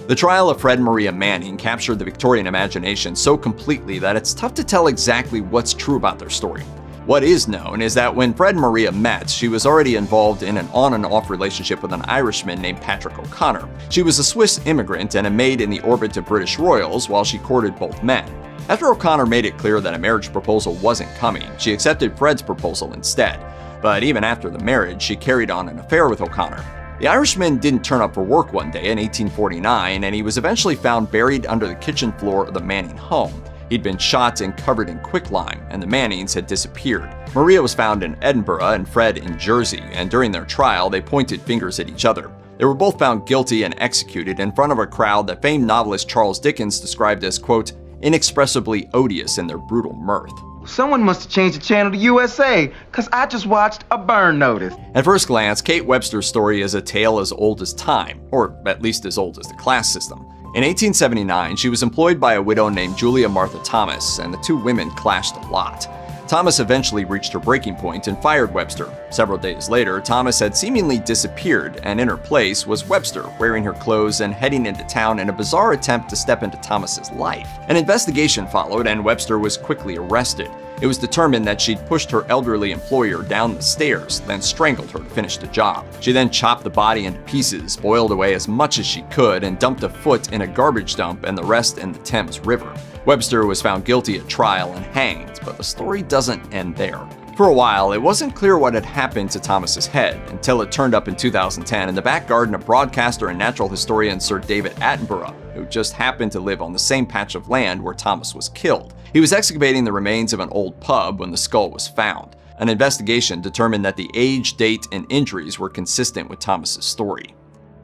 The trial of Fred Maria Manning captured the Victorian imagination so completely that it's tough to tell exactly what's true about their story. What is known is that when Fred Maria met, she was already involved in an on and off relationship with an Irishman named Patrick O'Connor. She was a Swiss immigrant and a maid in the orbit of British royals while she courted both men. After O'Connor made it clear that a marriage proposal wasn't coming, she accepted Fred's proposal instead. But even after the marriage, she carried on an affair with O'Connor. The Irishman didn't turn up for work one day in 1849, and he was eventually found buried under the kitchen floor of the Manning home. He'd been shot and covered in quicklime, and the Mannings had disappeared. Maria was found in Edinburgh and Fred in Jersey, and during their trial, they pointed fingers at each other. They were both found guilty and executed in front of a crowd that famed novelist Charles Dickens described as, quote, inexpressibly odious in their brutal mirth. Someone must have changed the channel to USA, because I just watched a burn notice. At first glance, Kate Webster's story is a tale as old as time, or at least as old as the class system. In 1879, she was employed by a widow named Julia Martha Thomas, and the 2 women clashed a lot. Thomas eventually reached her breaking point and fired Webster. Several days later, Thomas had seemingly disappeared, and in her place was Webster, wearing her clothes and heading into town in a bizarre attempt to step into Thomas's life. An investigation followed, and Webster was quickly arrested. It was determined that she'd pushed her elderly employer down the stairs, then strangled her to finish the job. She then chopped the body into pieces, boiled away as much as she could, and dumped a foot in a garbage dump and the rest in the Thames River. Webster was found guilty at trial and hanged, but the story doesn't end there. For a while, it wasn't clear what had happened to Thomas's head until it turned up in 2010 in the back garden of broadcaster and natural historian Sir David Attenborough, who just happened to live on the same patch of land where Thomas was killed. He was excavating the remains of an old pub when the skull was found. An investigation determined that the age, date, and injuries were consistent with Thomas's story.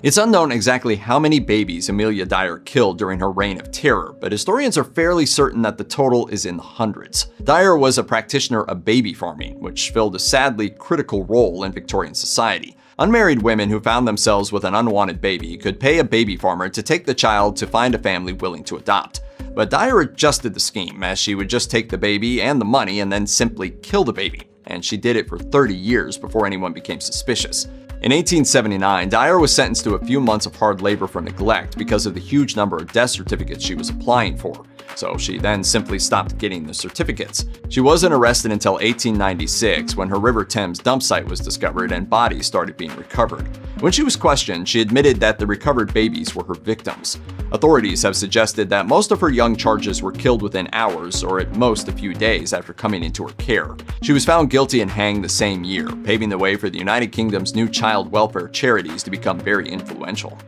It's unknown exactly how many babies Amelia Dyer killed during her reign of terror, but historians are fairly certain that the total is in the hundreds. Dyer was a practitioner of baby farming, which filled a sadly critical role in Victorian society. Unmarried women who found themselves with an unwanted baby could pay a baby farmer to take the child to find a family willing to adopt. But Dyer adjusted the scheme, as she would just take the baby and the money and then simply kill the baby. And she did it for 30 years before anyone became suspicious. In 1879, Dyer was sentenced to a few months of hard labor for neglect because of the huge number of death certificates she was applying for. So she then simply stopped getting the certificates. She wasn't arrested until 1896, when her River Thames dump site was discovered and bodies started being recovered. When she was questioned, she admitted that the recovered babies were her victims. Authorities have suggested that most of her young charges were killed within hours, or at most a few days after coming into her care. She was found guilty and hanged the same year, paving the way for the United Kingdom's new child welfare charities to become very influential.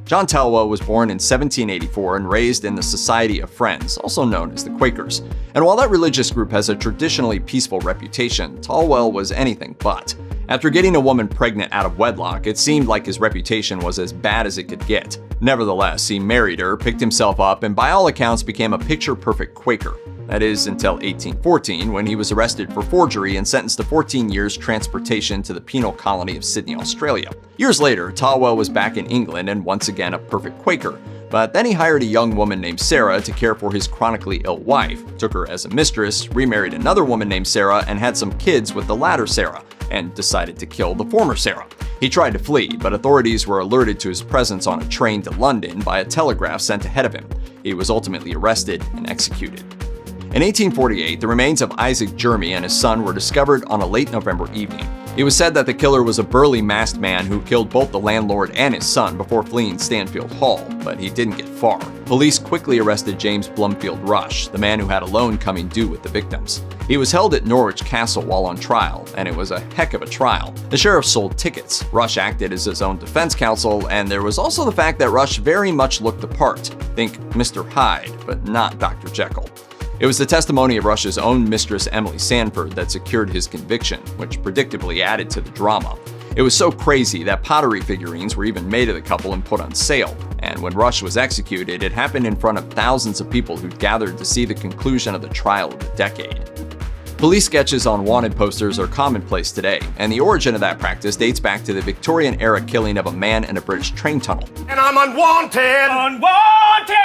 John Talwa was born in 1784 and raised in the Society of Friends, also known as the Quakers. And while that religious group has a traditionally peaceful reputation, Talwa was anything but. After getting a woman pregnant out of wedlock, it seemed like his reputation was as bad as it could get. Nevertheless, he married her, picked himself up, and by all accounts became a picture-perfect Quaker. That is, until 1814, when he was arrested for forgery and sentenced to 14 years transportation to the penal colony of Sydney, Australia. Years later, Talwa was back in England and once again a perfect Quaker. But then he hired a young woman named Sarah to care for his chronically ill wife, took her as a mistress, remarried another woman named Sarah, and had some kids with the latter Sarah, and decided to kill the former Sarah. He tried to flee, but authorities were alerted to his presence on a train to London by a telegraph sent ahead of him. He was ultimately arrested and executed. In 1848, the remains of Isaac Jermy and his son were discovered on a late November evening. It was said that the killer was a burly masked man who killed both the landlord and his son before fleeing Stanfield Hall, but he didn't get far. Police quickly arrested James Blumfield Rush, the man who had a loan coming due with the victims. He was held at Norwich Castle while on trial, and it was a heck of a trial. The sheriff sold tickets, Rush acted as his own defense counsel, and there was also the fact that Rush very much looked the part. Think Mr. Hyde, but not Dr. Jekyll. It was the testimony of Rush's own mistress Emily Sanford that secured his conviction, which predictably added to the drama. It was so crazy that pottery figurines were even made of the couple and put on sale, and when Rush was executed, it happened in front of thousands of people who gathered to see the conclusion of the trial of the decade. Police sketches on wanted posters are commonplace today, and the origin of that practice dates back to the Victorian era killing of a man in a British train tunnel. And I'm unwanted! Unwanted!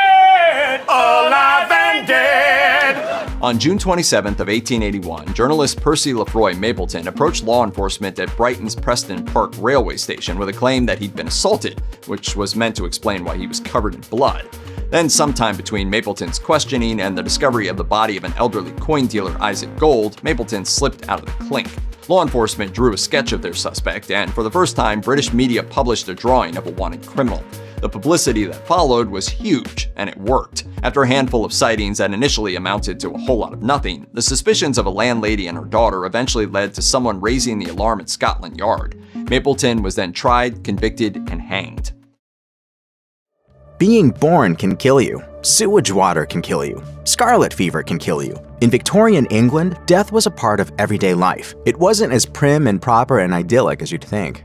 Alive and dead! On June 27th of 1881, journalist Percy Lefroy Mapleton approached law enforcement at Brighton's Preston Park railway station with a claim that he'd been assaulted, which was meant to explain why he was covered in blood. Then, sometime between Mapleton's questioning and the discovery of the body of an elderly coin dealer, Isaac Gold, Mapleton slipped out of the clink. Law enforcement drew a sketch of their suspect, and for the first time, British media published a drawing of a wanted criminal. The publicity that followed was huge, and it worked. After a handful of sightings that initially amounted to a whole lot of nothing, the suspicions of a landlady and her daughter eventually led to someone raising the alarm at Scotland Yard. Mapleton was then tried, convicted, and hanged. Being born can kill you. Sewage water can kill you. Scarlet fever can kill you. In Victorian England, death was a part of everyday life. It wasn't as prim and proper and idyllic as you'd think.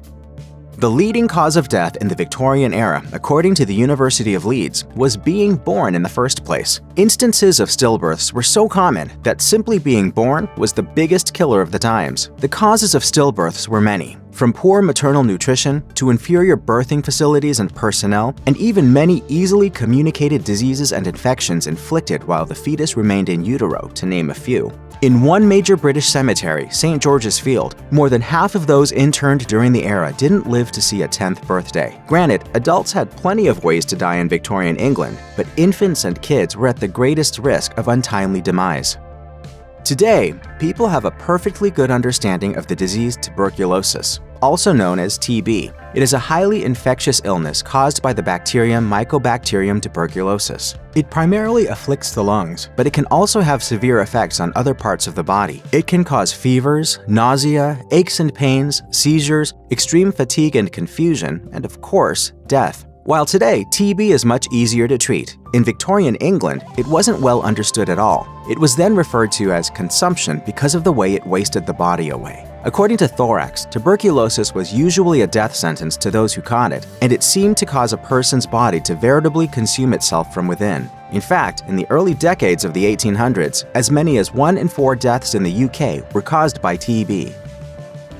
The leading cause of death in the Victorian era, according to the University of Leeds, was being born in the first place. Instances of stillbirths were so common that simply being born was the biggest killer of the times. The causes of stillbirths were many, from poor maternal nutrition to inferior birthing facilities and personnel, and even many easily communicated diseases and infections inflicted while the fetus remained in utero, to name a few. In one major British cemetery, St. George's Field, more than half of those interned during the era didn't live to see a 10th birthday. Granted, adults had plenty of ways to die in Victorian England, but infants and kids were at the greatest risk of untimely demise. Today, people have a perfectly good understanding of the disease tuberculosis, also known as TB. It is a highly infectious illness caused by the bacterium Mycobacterium tuberculosis. It primarily afflicts the lungs, but it can also have severe effects on other parts of the body. It can cause fevers, nausea, aches and pains, seizures, extreme fatigue and confusion, and of course, death. While today, TB is much easier to treat, in Victorian England, it wasn't well understood at all. It was then referred to as consumption because of the way it wasted the body away. According to Thorax, tuberculosis was usually a death sentence to those who caught it, and it seemed to cause a person's body to veritably consume itself from within. In fact, in the early decades of the 1800s, as many as 1 in 4 deaths in the UK were caused by TB.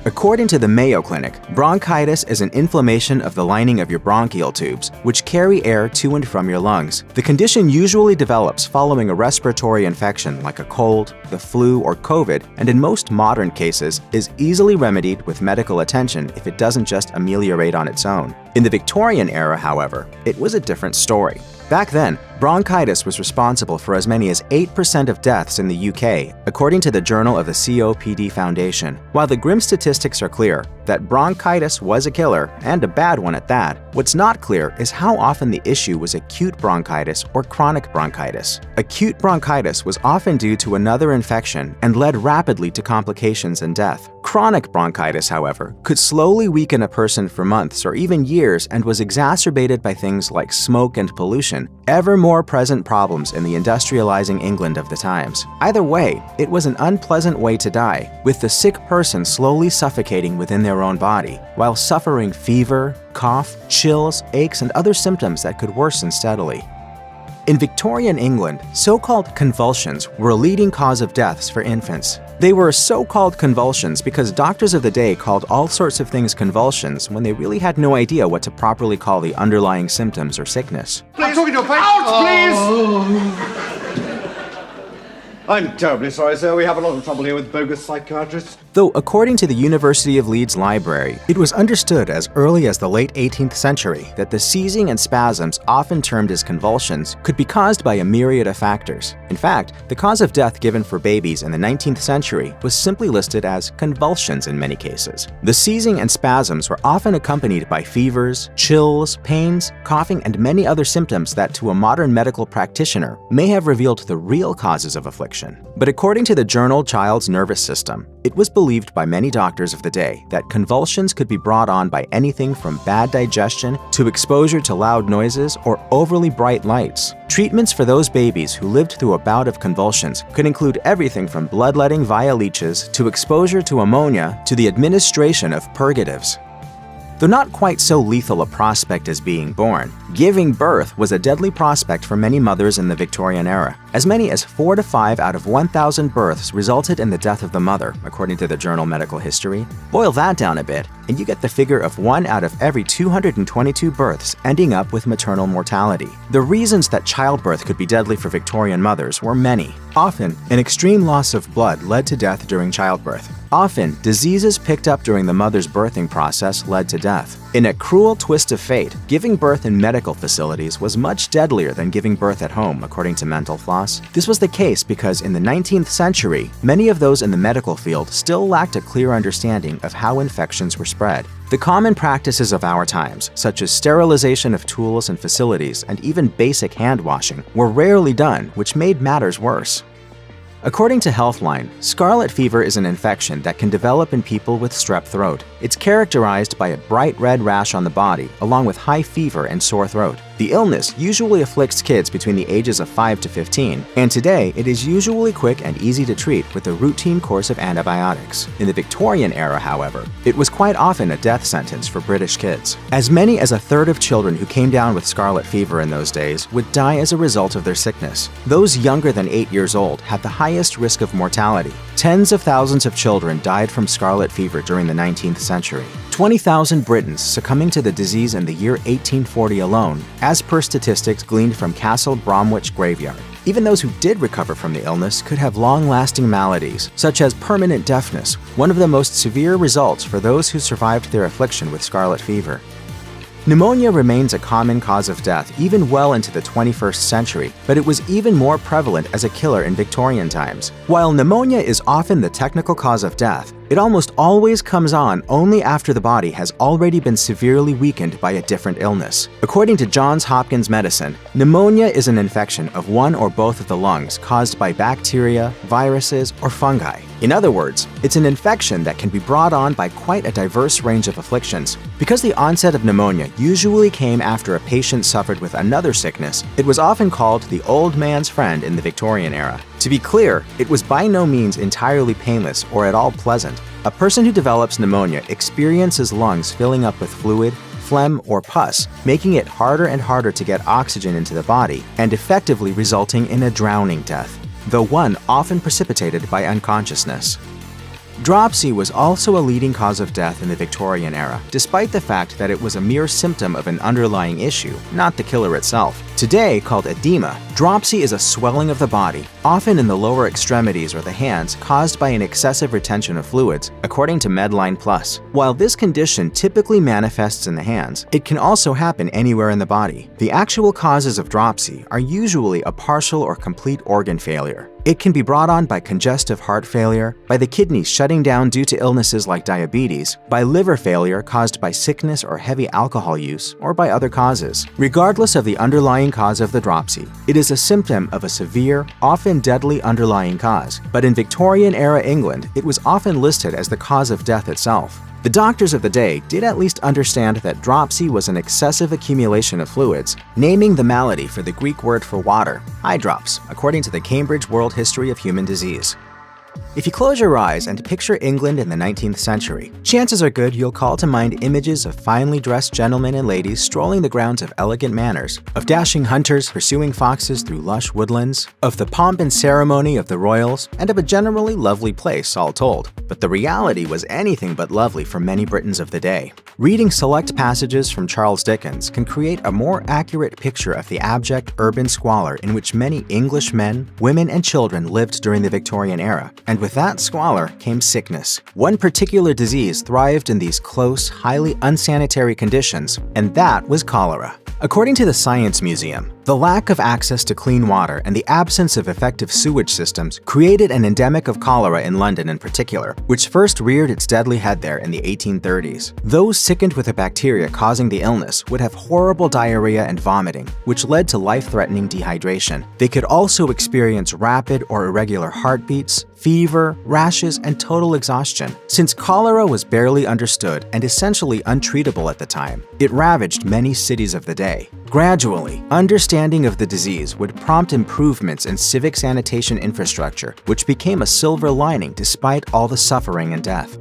According to the Mayo Clinic, bronchitis is an inflammation of the lining of your bronchial tubes, which carry air to and from your lungs. The condition usually develops following a respiratory infection like a cold, the flu, or COVID, and in most modern cases is easily remedied with medical attention if it doesn't just ameliorate on its own. In the Victorian era, however, it was a different story. Back then, bronchitis was responsible for as many as 8% of deaths in the UK, according to the Journal of the COPD Foundation. While the grim statistics are clear, that bronchitis was a killer, and a bad one at that, what's not clear is how often the issue was acute bronchitis or chronic bronchitis. Acute bronchitis was often due to another infection and led rapidly to complications and death. Chronic bronchitis, however, could slowly weaken a person for months or even years and was exacerbated by things like smoke and pollution, ever more present problems in the industrializing England of the times. Either way, it was an unpleasant way to die, with the sick person slowly suffocating within their own body, while suffering fever, cough, chills, aches, and other symptoms that could worsen steadily. In Victorian England, so-called convulsions were a leading cause of deaths for infants. They were so-called convulsions because doctors of the day called all sorts of things convulsions when they really had no idea what to properly call the underlying symptoms or sickness. I'm talking to a patient. Out, please! I'm terribly sorry, sir. We have a lot of trouble here with bogus psychiatrists. Though, according to the University of Leeds Library, it was understood as early as the late 18th century that the seizing and spasms, often termed as convulsions, could be caused by a myriad of factors. In fact, the cause of death given for babies in the 19th century was simply listed as convulsions in many cases. The seizing and spasms were often accompanied by fevers, chills, pains, coughing, and many other symptoms that to a modern medical practitioner may have revealed the real causes of affliction. But according to the journal Child's Nervous System, it was believed by many doctors of the day that convulsions could be brought on by anything from bad digestion to exposure to loud noises or overly bright lights. Treatments for those babies who lived through a bout of convulsions could include everything from bloodletting via leeches to exposure to ammonia to the administration of purgatives. Though not quite so lethal a prospect as being born, giving birth was a deadly prospect for many mothers in the Victorian era. As many as 4 to 5 out of 1,000 births resulted in the death of the mother, according to the journal Medical History. Boil that down a bit, and you get the figure of 1 out of every 222 births ending up with maternal mortality. The reasons that childbirth could be deadly for Victorian mothers were many. Often, an extreme loss of blood led to death during childbirth. Often, diseases picked up during the mother's birthing process led to death. In a cruel twist of fate, giving birth in medical facilities was much deadlier than giving birth at home, according to Mental Floss. This was the case because in the 19th century, many of those in the medical field still lacked a clear understanding of how infections were spread. The common practices of our times, such as sterilization of tools and facilities and even basic hand washing, were rarely done, which made matters worse. According to Healthline, scarlet fever is an infection that can develop in people with strep throat. It's characterized by a bright red rash on the body, along with high fever and sore throat. The illness usually afflicts kids between the ages of 5 to 15, and today it is usually quick and easy to treat with a routine course of antibiotics. In the Victorian era, however, it was quite often a death sentence for British kids. As many as a third of children who came down with scarlet fever in those days would die as a result of their sickness. Those younger than 8 years old had the highest risk of mortality. Tens of thousands of children died from scarlet fever during the 19th century. 20,000 Britons succumbing to the disease in the year 1840 alone, as per statistics gleaned from Castle Bromwich Graveyard. Even those who did recover from the illness could have long-lasting maladies, such as permanent deafness, one of the most severe results for those who survived their affliction with scarlet fever. Pneumonia remains a common cause of death even well into the 21st century, but it was even more prevalent as a killer in Victorian times. While pneumonia is often the technical cause of death, it almost always comes on only after the body has already been severely weakened by a different illness. According to Johns Hopkins Medicine, pneumonia is an infection of one or both of the lungs caused by bacteria, viruses, or fungi. In other words, it's an infection that can be brought on by quite a diverse range of afflictions. Because the onset of pneumonia usually came after a patient suffered with another sickness, it was often called the old man's friend in the Victorian era. To be clear, it was by no means entirely painless or at all pleasant. A person who develops pneumonia experiences lungs filling up with fluid, phlegm, or pus, making it harder and harder to get oxygen into the body and effectively resulting in a drowning death, though one often precipitated by unconsciousness. Dropsy was also a leading cause of death in the Victorian era, despite the fact that it was a mere symptom of an underlying issue, not the killer itself. Today called edema, dropsy is a swelling of the body, often in the lower extremities or the hands, caused by an excessive retention of fluids, according to Medline Plus. While this condition typically manifests in the hands, it can also happen anywhere in the body. The actual causes of dropsy are usually a partial or complete organ failure. It can be brought on by congestive heart failure, by the kidneys shutting down due to illnesses like diabetes, by liver failure caused by sickness or heavy alcohol use, or by other causes. Regardless of the underlying cause of the dropsy, it is a symptom of a severe, often deadly underlying cause, but in Victorian-era England, it was often listed as the cause of death itself. The doctors of the day did at least understand that dropsy was an excessive accumulation of fluids, naming the malady for the Greek word for water, hydrops, according to the Cambridge World History of Human Disease. If you close your eyes and picture England in the 19th century, chances are good you'll call to mind images of finely dressed gentlemen and ladies strolling the grounds of elegant manors, of dashing hunters pursuing foxes through lush woodlands, of the pomp and ceremony of the royals, and of a generally lovely place, all told. But the reality was anything but lovely for many Britons of the day. Reading select passages from Charles Dickens can create a more accurate picture of the abject urban squalor in which many English men, women, and children lived during the Victorian era. And with that squalor came sickness. One particular disease thrived in these close, highly unsanitary conditions, and that was cholera. According to the Science Museum, the lack of access to clean water and the absence of effective sewage systems created an endemic of cholera in London in particular, which first reared its deadly head there in the 1830s. Those sickened with the bacteria causing the illness would have horrible diarrhea and vomiting, which led to life-threatening dehydration. They could also experience rapid or irregular heartbeats, fever, rashes, and total exhaustion. Since cholera was barely understood and essentially untreatable at the time, it ravaged many cities of the day. Gradually, understanding of the disease would prompt improvements in civic sanitation infrastructure, which became a silver lining despite all the suffering and death.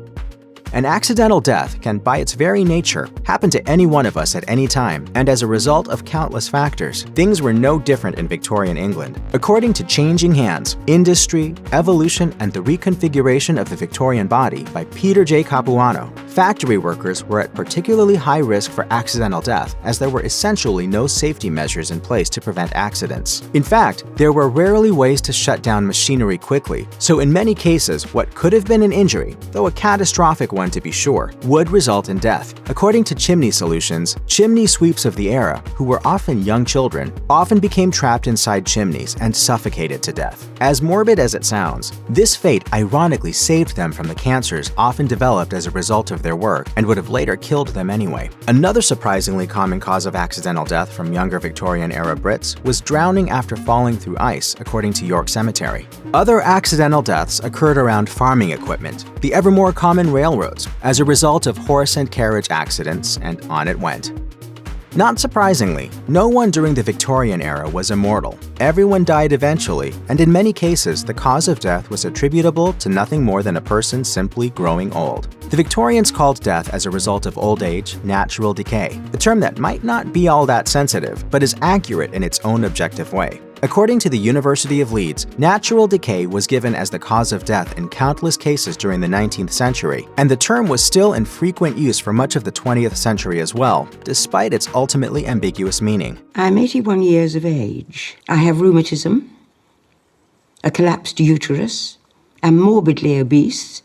An accidental death can, by its very nature, happen to any one of us at any time, and as a result of countless factors, things were no different in Victorian England. According to Changing Hands, Industry, Evolution, and the Reconfiguration of the Victorian Body by Peter J. Capuano, factory workers were at particularly high risk for accidental death, as there were essentially no safety measures in place to prevent accidents. In fact, there were rarely ways to shut down machinery quickly, so in many cases, what could have been an injury, though a catastrophic one to be sure, would result in death. According to Chimney Solutions, chimney sweeps of the era, who were often young children, often became trapped inside chimneys and suffocated to death. As morbid as it sounds, this fate ironically saved them from the cancers often developed as a result of their work and would have later killed them anyway. Another surprisingly common cause of accidental death from younger Victorian-era Brits was drowning after falling through ice, according to York Cemetery. Other accidental deaths occurred around farming equipment, the ever more common railroads, as a result of horse and carriage accidents, and on it went. Not surprisingly, no one during the Victorian era was immortal. Everyone died eventually, and in many cases, the cause of death was attributable to nothing more than a person simply growing old. The Victorians called death as a result of old age natural decay, a term that might not be all that sensitive, but is accurate in its own objective way. According to the University of Leeds, natural decay was given as the cause of death in countless cases during the 19th century, and the term was still in frequent use for much of the 20th century as well, despite its ultimately ambiguous meaning. I'm 81 years of age. I have rheumatism, a collapsed uterus, am morbidly obese,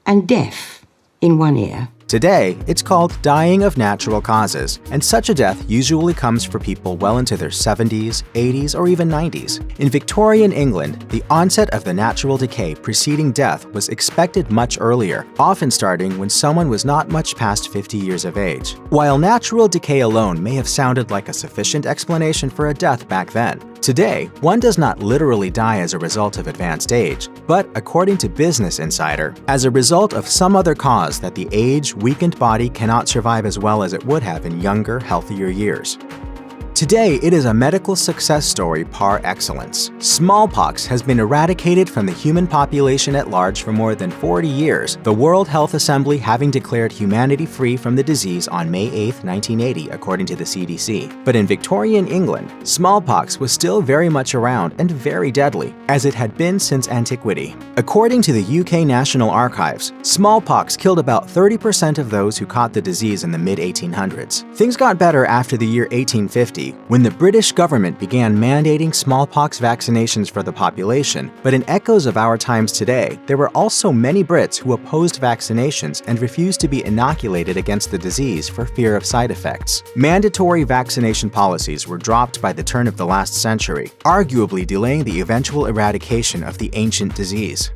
and deaf in one ear. Today, it's called dying of natural causes, and such a death usually comes for people well into their 70s, 80s, or even 90s. In Victorian England, the onset of the natural decay preceding death was expected much earlier, often starting when someone was not much past 50 years of age. While natural decay alone may have sounded like a sufficient explanation for a death back then, today, one does not literally die as a result of advanced age, but according to Business Insider, as a result of some other cause that the age, weakened body cannot survive as well as it would have in younger, healthier years. Today, it is a medical success story par excellence. Smallpox has been eradicated from the human population at large for more than 40 years, the World Health Assembly having declared humanity free from the disease on May 8, 1980, according to the CDC. But in Victorian England, smallpox was still very much around and very deadly, as it had been since antiquity. According to the UK National Archives, smallpox killed about 30% of those who caught the disease in the mid-1800s. Things got better after the year 1850, when the British government began mandating smallpox vaccinations for the population, but in echoes of our times today, there were also many Brits who opposed vaccinations and refused to be inoculated against the disease for fear of side effects. Mandatory vaccination policies were dropped by the turn of the last century, arguably delaying the eventual eradication of the ancient disease.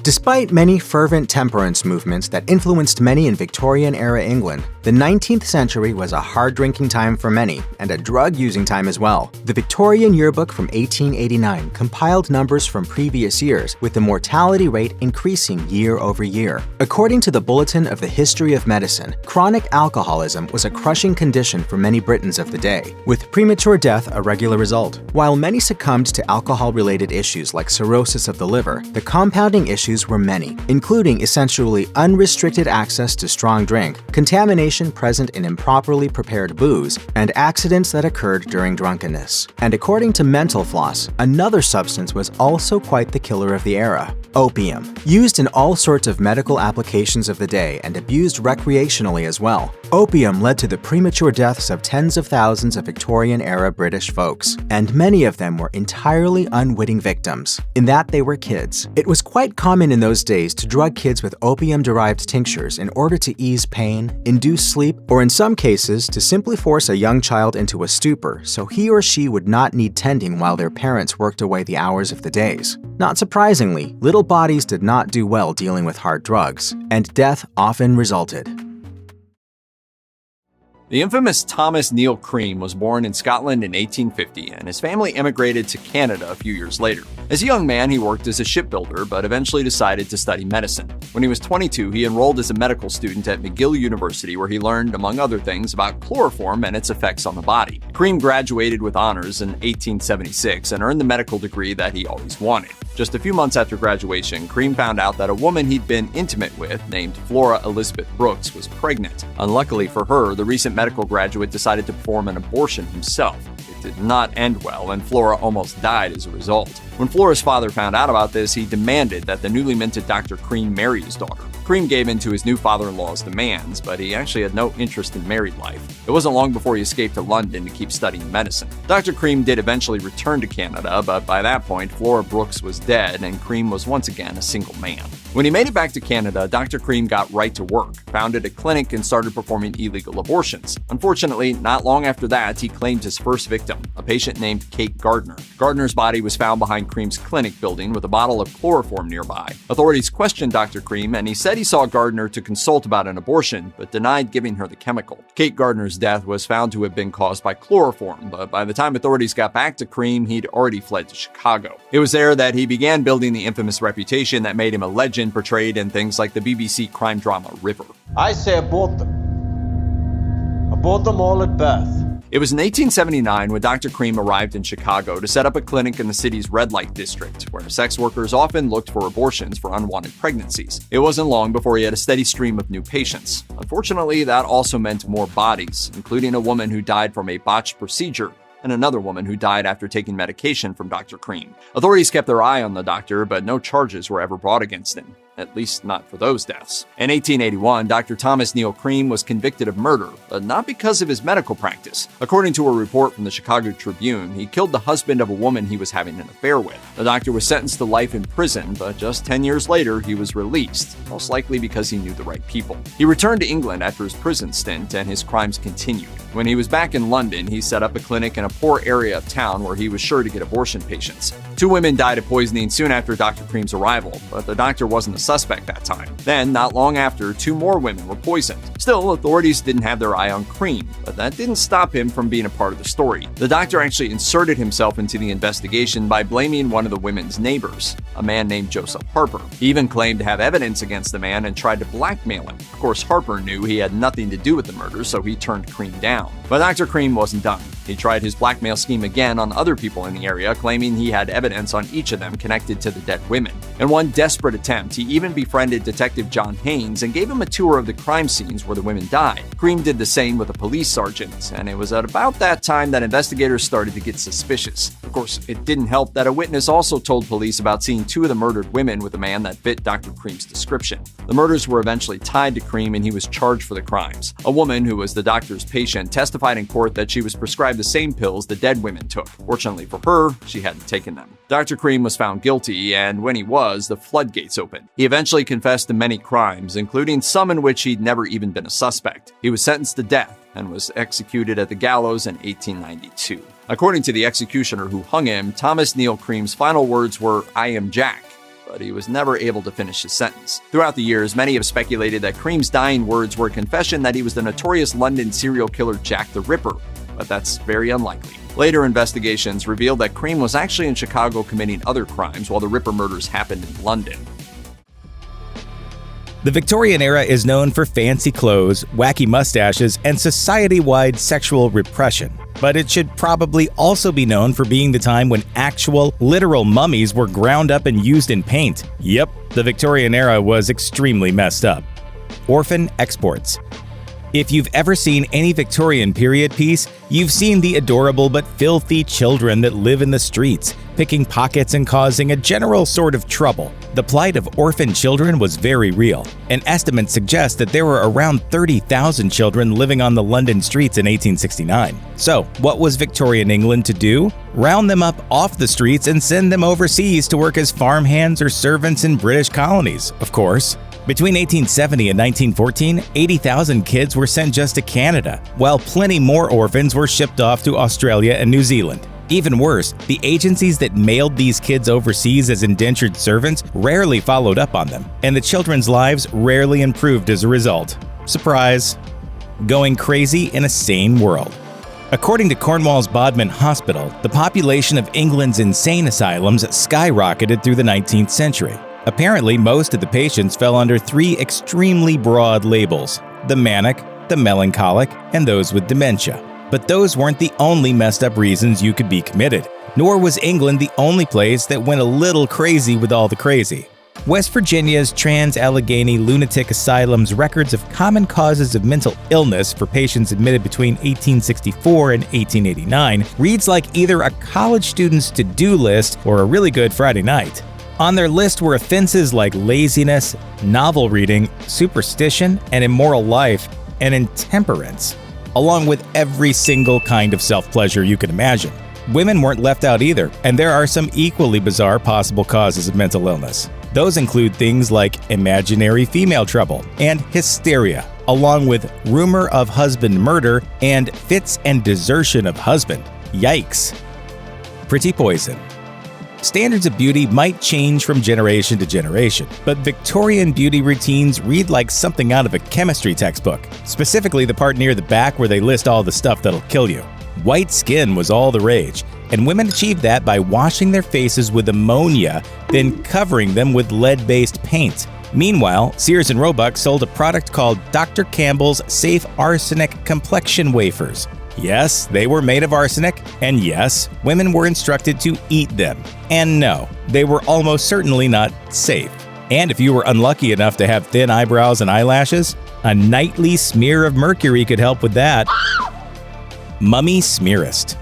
Despite many fervent temperance movements that influenced many in Victorian-era England, the 19th century was a hard-drinking time for many, and a drug-using time as well. The Victorian Yearbook from 1889 compiled numbers from previous years, with the mortality rate increasing year over year. According to the Bulletin of the History of Medicine, chronic alcoholism was a crushing condition for many Britons of the day, with premature death a regular result. While many succumbed to alcohol-related issues like cirrhosis of the liver, the compounding issues were many, including essentially unrestricted access to strong drink, contamination present in improperly prepared booze, and accidents that occurred during drunkenness. And according to Mental Floss, another substance was also quite the killer of the era: opium. Used in all sorts of medical applications of the day and abused recreationally as well, opium led to the premature deaths of tens of thousands of Victorian-era British folks, and many of them were entirely unwitting victims, in that they were kids. It was quite common in those days to drug kids with opium-derived tinctures in order to ease pain, induce sleep, or in some cases, to simply force a young child into a stupor so he or she would not need tending while their parents worked away the hours of the days. Not surprisingly, little bodies did not do well dealing with hard drugs, and death often resulted. The infamous Thomas Neill Cream was born in Scotland in 1850, and his family immigrated to Canada a few years later. As a young man, he worked as a shipbuilder, but eventually decided to study medicine. When he was 22, he enrolled as a medical student at McGill University, where he learned, among other things, about chloroform and its effects on the body. Cream graduated with honors in 1876 and earned the medical degree that he always wanted. Just a few months after graduation, Cream found out that a woman he'd been intimate with, named Flora Elizabeth Brooks, was pregnant. Unluckily for her, the recent medical graduate decided to perform an abortion himself. It did not end well, and Flora almost died as a result. When Flora's father found out about this, he demanded that the newly minted Dr. Cream marry his daughter. Cream gave in to his new father-in-law's demands, but he actually had no interest in married life. It wasn't long before he escaped to London to keep studying medicine. Dr. Cream did eventually return to Canada, but by that point, Flora Brooks was dead, and Cream was once again a single man. When he made it back to Canada, Dr. Cream got right to work, founded a clinic, and started performing illegal abortions. Unfortunately, not long after that, he claimed his first victim, a patient named Kate Gardner. Gardner's body was found behind Cream's clinic building with a bottle of chloroform nearby. Authorities questioned Dr. Cream, and he said he saw Gardner to consult about an abortion, but denied giving her the chemical. Kate Gardner's death was found to have been caused by chloroform, but by the time authorities got back to Cream, he'd already fled to Chicago. It was there that he began building the infamous reputation that made him a legend portrayed in things like the BBC crime drama River. I say abort them. Abort them all at birth. It was in 1879 when Dr. Cream arrived in Chicago to set up a clinic in the city's red light district, where sex workers often looked for abortions for unwanted pregnancies. It wasn't long before he had a steady stream of new patients. Unfortunately, that also meant more bodies, including a woman who died from a botched procedure and another woman who died after taking medication from Dr. Cream. Authorities kept their eye on the doctor, but no charges were ever brought against him. At least not for those deaths. In 1881, Dr. Thomas Neill Cream was convicted of murder, but not because of his medical practice. According to a report from the Chicago Tribune, he killed the husband of a woman he was having an affair with. The doctor was sentenced to life in prison, but just 10 years later, he was released, most likely because he knew the right people. He returned to England after his prison stint, and his crimes continued. When he was back in London, he set up a clinic in a poor area of town where he was sure to get abortion patients. 2 women died of poisoning soon after Dr. Cream's arrival, but the doctor wasn't a suspect that time. Then, not long after, 2 more women were poisoned. Still, authorities didn't have their eye on Cream, but that didn't stop him from being a part of the story. The doctor actually inserted himself into the investigation by blaming one of the women's neighbors, a man named Joseph Harper. He even claimed to have evidence against the man and tried to blackmail him. Of course, Harper knew he had nothing to do with the murder, so he turned Cream down. But Dr. Cream wasn't done. He tried his blackmail scheme again on other people in the area, claiming he had evidence on each of them connected to the dead women. In one desperate attempt, he even befriended Detective John Haynes and gave him a tour of the crime scenes where the women died. Cream did the same with a police sergeant, and it was at about that time that investigators started to get suspicious. Of course, it didn't help that a witness also told police about seeing 2 of the murdered women with a man that fit Dr. Cream's description. The murders were eventually tied to Cream, and he was charged for the crimes. A woman who was the doctor's patient testified in court that she was prescribed the same pills the dead women took. Fortunately for her, she hadn't taken them. Dr. Cream was found guilty, and when he was, the floodgates opened. He eventually confessed to many crimes, including some in which he'd never even been a suspect. He was sentenced to death and was executed at the gallows in 1892. According to the executioner who hung him, Thomas Neill Cream's final words were, "I am Jack," but he was never able to finish his sentence. Throughout the years, many have speculated that Cream's dying words were a confession that he was the notorious London serial killer Jack the Ripper, but that's very unlikely. Later investigations revealed that Cream was actually in Chicago committing other crimes while the Ripper murders happened in London. The Victorian era is known for fancy clothes, wacky mustaches, and society-wide sexual repression. But it should probably also be known for being the time when actual, literal mummies were ground up and used in paint. Yep, the Victorian era was extremely messed up. Orphan exports. If you've ever seen any Victorian period piece, you've seen the adorable but filthy children that live in the streets, picking pockets and causing a general sort of trouble. The plight of orphan children was very real. An estimate suggests that there were around 30,000 children living on the London streets in 1869. So, what was Victorian England to do? Round them up off the streets and send them overseas to work as farmhands or servants in British colonies, of course. Between 1870 and 1914, 80,000 kids were sent just to Canada, while plenty more orphans were shipped off to Australia and New Zealand. Even worse, the agencies that mailed these kids overseas as indentured servants rarely followed up on them, and the children's lives rarely improved as a result. Surprise. Going crazy in a sane world. According to Cornwall's Bodmin Hospital, the population of England's insane asylums skyrocketed through the 19th century. Apparently, most of the patients fell under 3 extremely broad labels: the manic, the melancholic, and those with dementia. But those weren't the only messed up reasons you could be committed, nor was England the only place that went a little crazy with all the crazy. West Virginia's Trans-Allegheny Lunatic Asylum's records of common causes of mental illness for patients admitted between 1864 and 1889 reads like either a college student's to-do list or a really good Friday night. On their list were offenses like laziness, novel reading, superstition, an immoral life, and intemperance, along with every single kind of self-pleasure you can imagine. Women weren't left out either, and there are some equally bizarre possible causes of mental illness. Those include things like imaginary female trouble and hysteria, along with rumor of husband murder and fits and desertion of husband. Yikes. Pretty poison. Standards of beauty might change from generation to generation, but Victorian beauty routines read like something out of a chemistry textbook, specifically the part near the back where they list all the stuff that'll kill you. White skin was all the rage, and women achieved that by washing their faces with ammonia, then covering them with lead-based paint. Meanwhile, Sears and Roebuck sold a product called Dr. Campbell's Safe Arsenic Complexion Wafers. Yes, they were made of arsenic, and yes, women were instructed to eat them. And no, they were almost certainly not safe. And if you were unlucky enough to have thin eyebrows and eyelashes, a nightly smear of mercury could help with that. Mummy smearist.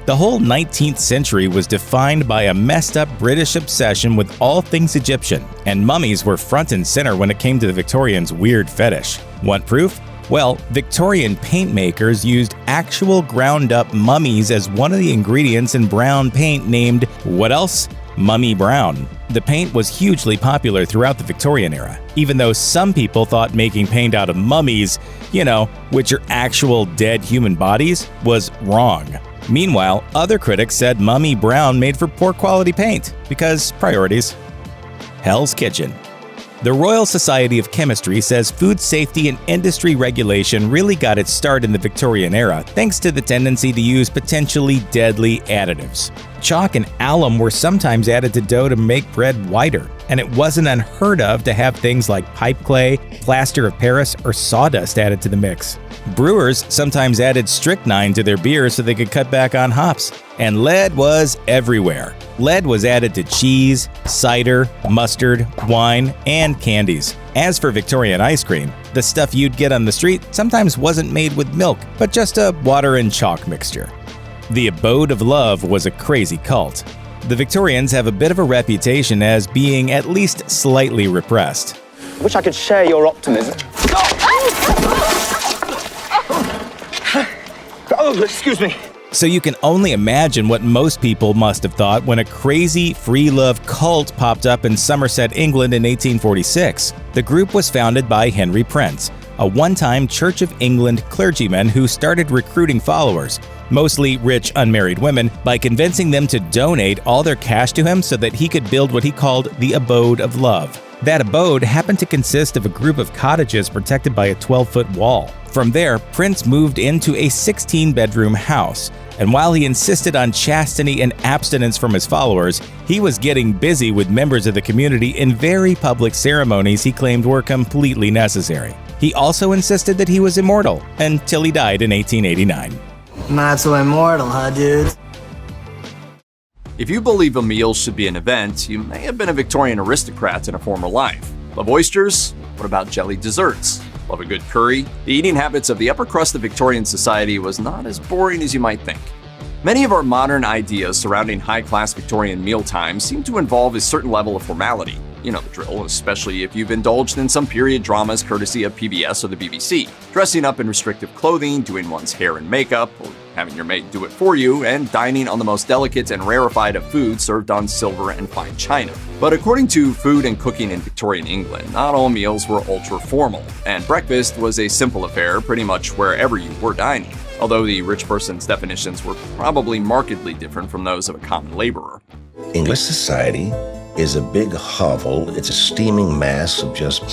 The whole 19th century was defined by a messed up British obsession with all things Egyptian, and mummies were front and center when it came to the Victorians' weird fetish. Want proof? Well, Victorian paint makers used actual ground-up mummies as one of the ingredients in brown paint named, what else? Mummy brown. The paint was hugely popular throughout the Victorian era, even though some people thought making paint out of mummies, which are actual dead human bodies, was wrong. Meanwhile, other critics said mummy brown made for poor quality paint, because priorities. Hell's Kitchen. The Royal Society of Chemistry says food safety and industry regulation really got its start in the Victorian era thanks to the tendency to use potentially deadly additives. Chalk and alum were sometimes added to dough to make bread whiter, and it wasn't unheard of to have things like pipe clay, plaster of Paris, or sawdust added to the mix. Brewers sometimes added strychnine to their beer so they could cut back on hops. And lead was everywhere. Lead was added to cheese, cider, mustard, wine, and candies. As for Victorian ice cream, the stuff you'd get on the street sometimes wasn't made with milk, but just a water and chalk mixture. The abode of love was a crazy cult. The Victorians have a bit of a reputation as being at least slightly repressed. I wish I could share your optimism. Oh, excuse me. So you can only imagine what most people must have thought when a crazy free love cult popped up in Somerset, England in 1846. The group was founded by Henry Prince, a one-time Church of England clergyman who started recruiting followers, mostly rich unmarried women, by convincing them to donate all their cash to him so that he could build what he called the abode of love. That abode happened to consist of a group of cottages protected by a 12-foot wall. From there, Prince moved into a 16-bedroom house, and while he insisted on chastity and abstinence from his followers, he was getting busy with members of the community in very public ceremonies he claimed were completely necessary. He also insisted that he was immortal, until he died in 1889. Not so immortal, huh, dude? If you believe a meal should be an event, you may have been a Victorian aristocrat in a former life. Love oysters? What about jelly desserts? Love a good curry? The eating habits of the upper crust of Victorian society was not as boring as you might think. Many of our modern ideas surrounding high-class Victorian mealtimes seem to involve a certain level of formality. You know the drill, especially if you've indulged in some period dramas courtesy of PBS or the BBC. Dressing up in restrictive clothing, doing one's hair and makeup, or having your mate do it for you, and dining on the most delicate and rarefied of foods served on silver and fine china. But according to Food and Cooking in Victorian England, not all meals were ultra-formal, and breakfast was a simple affair pretty much wherever you were dining, although the rich person's definitions were probably markedly different from those of a common laborer. English society is a big hovel. It's a steaming mass of just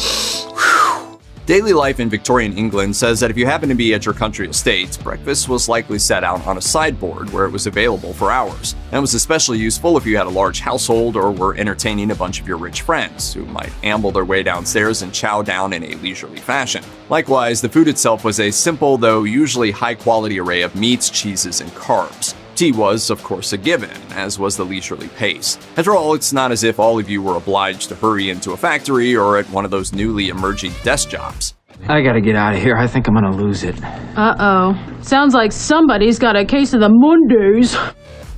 Daily life in Victorian England says that if you happen to be at your country estate, breakfast was likely set out on a sideboard where it was available for hours, and was especially useful if you had a large household or were entertaining a bunch of your rich friends, who might amble their way downstairs and chow down in a leisurely fashion. Likewise, the food itself was a simple, though usually high-quality array of meats, cheeses, and carbs. Tea was, of course, a given, as was the leisurely pace. After all, it's not as if all of you were obliged to hurry into a factory or at one of those newly emerging desk jobs. I gotta get out of here. I think I'm gonna lose it. Uh-oh. Sounds like somebody's got a case of the Mondays.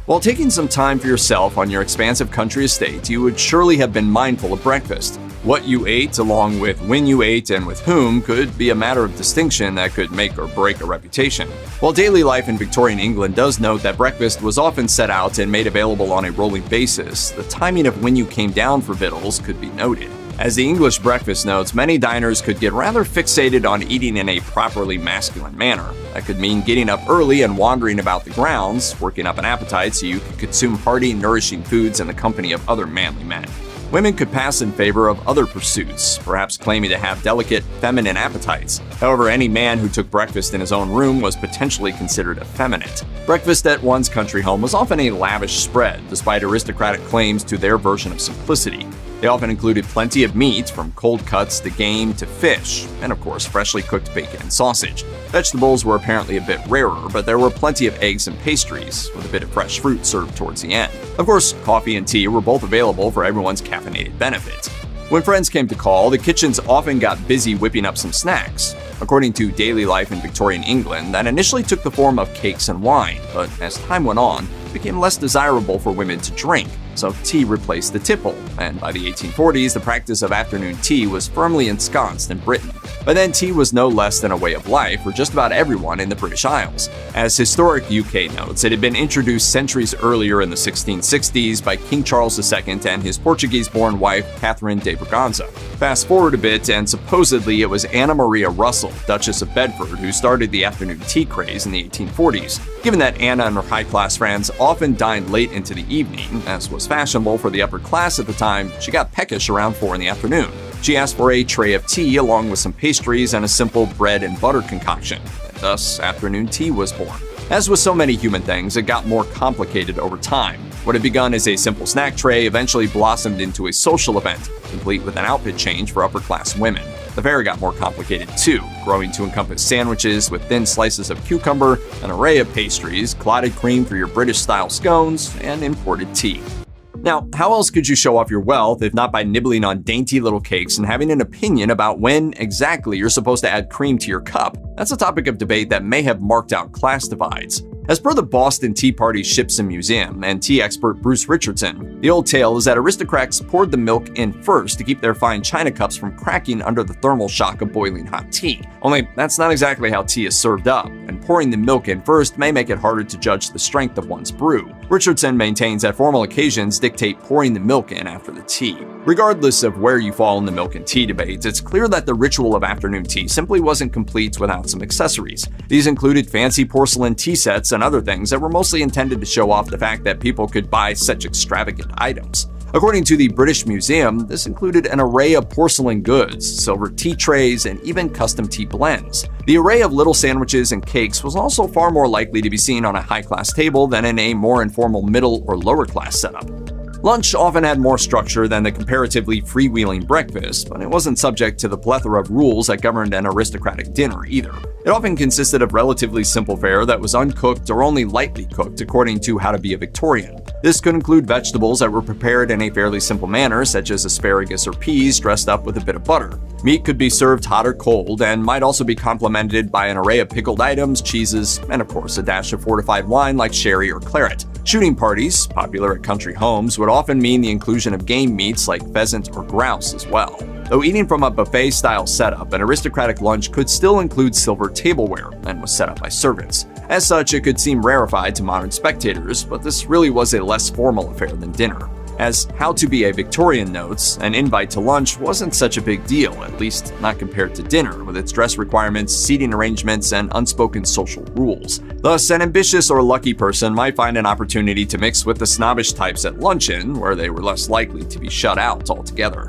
While taking some time for yourself on your expansive country estate, you would surely have been mindful of breakfast. What you ate, along with when you ate and with whom, could be a matter of distinction that could make or break a reputation. While daily life in Victorian England does note that breakfast was often set out and made available on a rolling basis, the timing of when you came down for victuals could be noted. As the English breakfast notes, many diners could get rather fixated on eating in a properly masculine manner. That could mean getting up early and wandering about the grounds, working up an appetite so you could consume hearty, nourishing foods in the company of other manly men. Women could pass in favor of other pursuits, perhaps claiming to have delicate, feminine appetites. However, any man who took breakfast in his own room was potentially considered effeminate. Breakfast at one's country home was often a lavish spread, despite aristocratic claims to their version of simplicity. They often included plenty of meat, from cold cuts to game to fish, and of course freshly cooked bacon and sausage. Vegetables were apparently a bit rarer, but there were plenty of eggs and pastries, with a bit of fresh fruit served towards the end. Of course, coffee and tea were both available for everyone's caffeinated benefit. When friends came to call, the kitchens often got busy whipping up some snacks. According to Daily Life in Victorian England, that initially took the form of cakes and wine, but as time went on, it became less desirable for women to drink, so tea replaced the tipple, and by the 1840s, the practice of afternoon tea was firmly ensconced in Britain. By then, tea was no less than a way of life for just about everyone in the British Isles. As Historic UK notes, it had been introduced centuries earlier in the 1660s by King Charles II and his Portuguese-born wife, Catherine de Braganza. Fast forward a bit, and supposedly it was Anna Maria Russell, Duchess of Bedford, who started the afternoon tea craze in the 1840s. Given that Anna and her high-class friends often dined late into the evening, as was fashionable for the upper class at the time, she got peckish around 4 in the afternoon. She asked for a tray of tea along with some pastries and a simple bread and butter concoction, and thus afternoon tea was born. As with so many human things, it got more complicated over time. What had begun as a simple snack tray eventually blossomed into a social event, complete with an outfit change for upper-class women. The fare got more complicated too, growing to encompass sandwiches with thin slices of cucumber, an array of pastries, clotted cream for your British-style scones, and imported tea. Now, how else could you show off your wealth if not by nibbling on dainty little cakes and having an opinion about when exactly you're supposed to add cream to your cup? That's a topic of debate that may have marked out class divides. As per the Boston Tea Party Ships and Museum and tea expert Bruce Richardson, the old tale is that aristocrats poured the milk in first to keep their fine china cups from cracking under the thermal shock of boiling hot tea. Only that's not exactly how tea is served up, and pouring the milk in first may make it harder to judge the strength of one's brew. Richardson maintains that formal occasions dictate pouring the milk in after the tea. Regardless of where you fall in the milk and tea debates, it's clear that the ritual of afternoon tea simply wasn't complete without some accessories. These included fancy porcelain tea sets and other things that were mostly intended to show off the fact that people could buy such extravagant items. According to the British Museum, this included an array of porcelain goods, silver tea trays, and even custom tea blends. The array of little sandwiches and cakes was also far more likely to be seen on a high-class table than in a more informal middle or lower-class setup. Lunch often had more structure than the comparatively freewheeling breakfast, but it wasn't subject to the plethora of rules that governed an aristocratic dinner either. It often consisted of relatively simple fare that was uncooked or only lightly cooked according to how to be a Victorian. This could include vegetables that were prepared in a fairly simple manner, such as asparagus or peas dressed up with a bit of butter. Meat could be served hot or cold, and might also be complemented by an array of pickled items, cheeses, and of course a dash of fortified wine like sherry or claret. Shooting parties, popular at country homes, would often mean the inclusion of game meats like pheasant or grouse as well. Though eating from a buffet-style setup, an aristocratic lunch could still include silver tableware and was set up by servants. As such, it could seem rarefied to modern spectators, but this really was a less formal affair than dinner. As How to Be a Victorian notes, an invite to lunch wasn't such a big deal, at least not compared to dinner, with its dress requirements, seating arrangements, and unspoken social rules. Thus, an ambitious or lucky person might find an opportunity to mix with the snobbish types at luncheon, where they were less likely to be shut out altogether.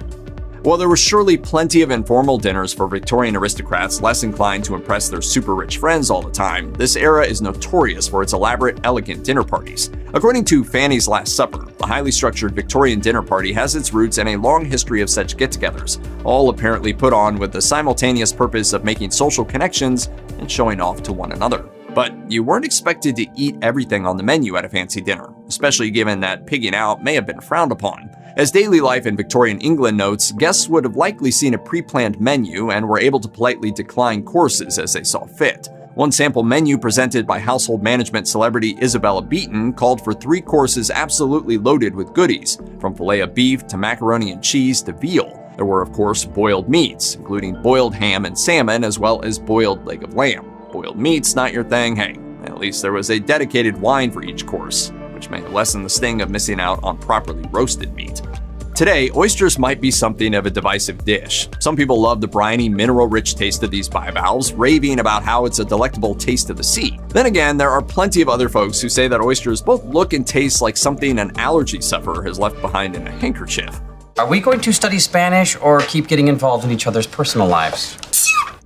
While there were surely plenty of informal dinners for Victorian aristocrats less inclined to impress their super-rich friends all the time, this era is notorious for its elaborate, elegant dinner parties. According to Fanny's Last Supper, the highly structured Victorian dinner party has its roots in a long history of such get-togethers, all apparently put on with the simultaneous purpose of making social connections and showing off to one another. But you weren't expected to eat everything on the menu at a fancy dinner, especially given that pigging out may have been frowned upon. As Daily Life in Victorian England notes, guests would have likely seen a pre-planned menu and were able to politely decline courses as they saw fit. One sample menu presented by household management celebrity Isabella Beaton called for 3 courses absolutely loaded with goodies, from filet of beef to macaroni and cheese to veal. There were, of course, boiled meats, including boiled ham and salmon, as well as boiled leg of lamb. Boiled meat's not your thing? Hey, at least there was a dedicated wine for each course, which may lessen the sting of missing out on properly roasted meat. Today, oysters might be something of a divisive dish. Some people love the briny, mineral-rich taste of these bivalves, raving about how it's a delectable taste of the sea. Then again, there are plenty of other folks who say that oysters both look and taste like something an allergy sufferer has left behind in a handkerchief. Are we going to study Spanish or keep getting involved in each other's personal lives?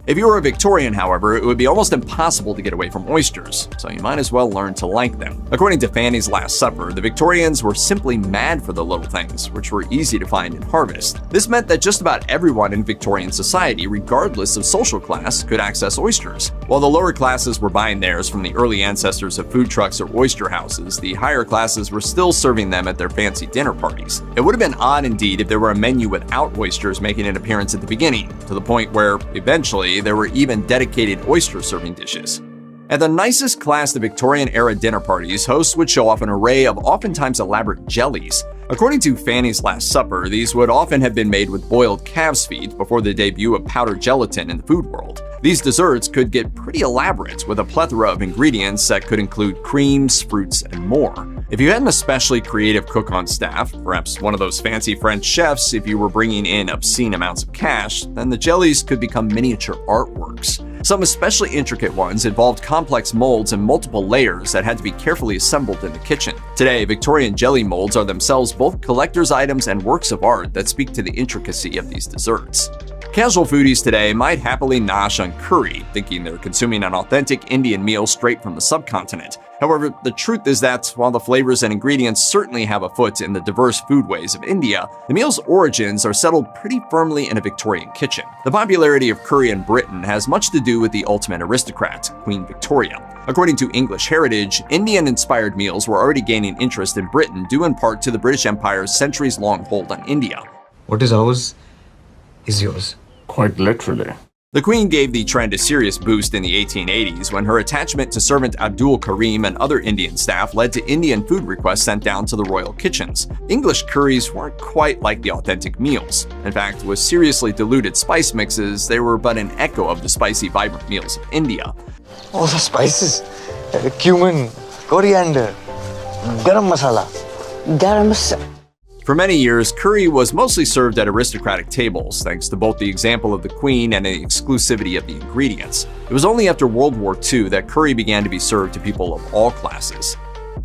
If you were a Victorian, however, it would be almost impossible to get away from oysters, so you might as well learn to like them. According to Fanny's Last Supper, the Victorians were simply mad for the little things, which were easy to find and harvest. This meant that just about everyone in Victorian society, regardless of social class, could access oysters. While the lower classes were buying theirs from the early ancestors of food trucks or oyster houses, the higher classes were still serving them at their fancy dinner parties. It would have been odd indeed if there were a menu without oysters making an appearance at the beginning, to the point where, eventually, there were even dedicated oyster serving dishes. At the nicest class of Victorian-era dinner parties, hosts would show off an array of oftentimes elaborate jellies. According to Fanny's Last Supper, these would often have been made with boiled calves' feet before the debut of powdered gelatin in the food world. These desserts could get pretty elaborate with a plethora of ingredients that could include creams, fruits, and more. If you had an especially creative cook on staff, perhaps one of those fancy French chefs if you were bringing in obscene amounts of cash, then the jellies could become miniature artworks. Some especially intricate ones involved complex molds and multiple layers that had to be carefully assembled in the kitchen. Today, Victorian jelly molds are themselves both collector's items and works of art that speak to the intricacy of these desserts. Casual foodies today might happily nosh on curry, thinking they're consuming an authentic Indian meal straight from the subcontinent. However, the truth is that while the flavors and ingredients certainly have a foot in the diverse foodways of India, the meal's origins are settled pretty firmly in a Victorian kitchen. The popularity of curry in Britain has much to do with the ultimate aristocrat, Queen Victoria. According to English Heritage, Indian-inspired meals were already gaining interest in Britain due in part to the British Empire's centuries-long hold on India. What is ours is yours. Quite literally. The Queen gave the trend a serious boost in the 1880s when her attachment to servant Abdul Karim and other Indian staff led to Indian food requests sent down to the royal kitchens. English curries weren't quite like the authentic meals. In fact, with seriously diluted spice mixes, they were but an echo of the spicy, vibrant meals of India. All the spices. Cumin, coriander, garam masala. Garam masala. For many years, curry was mostly served at aristocratic tables, thanks to both the example of the Queen and the exclusivity of the ingredients. It was only after World War II that curry began to be served to people of all classes.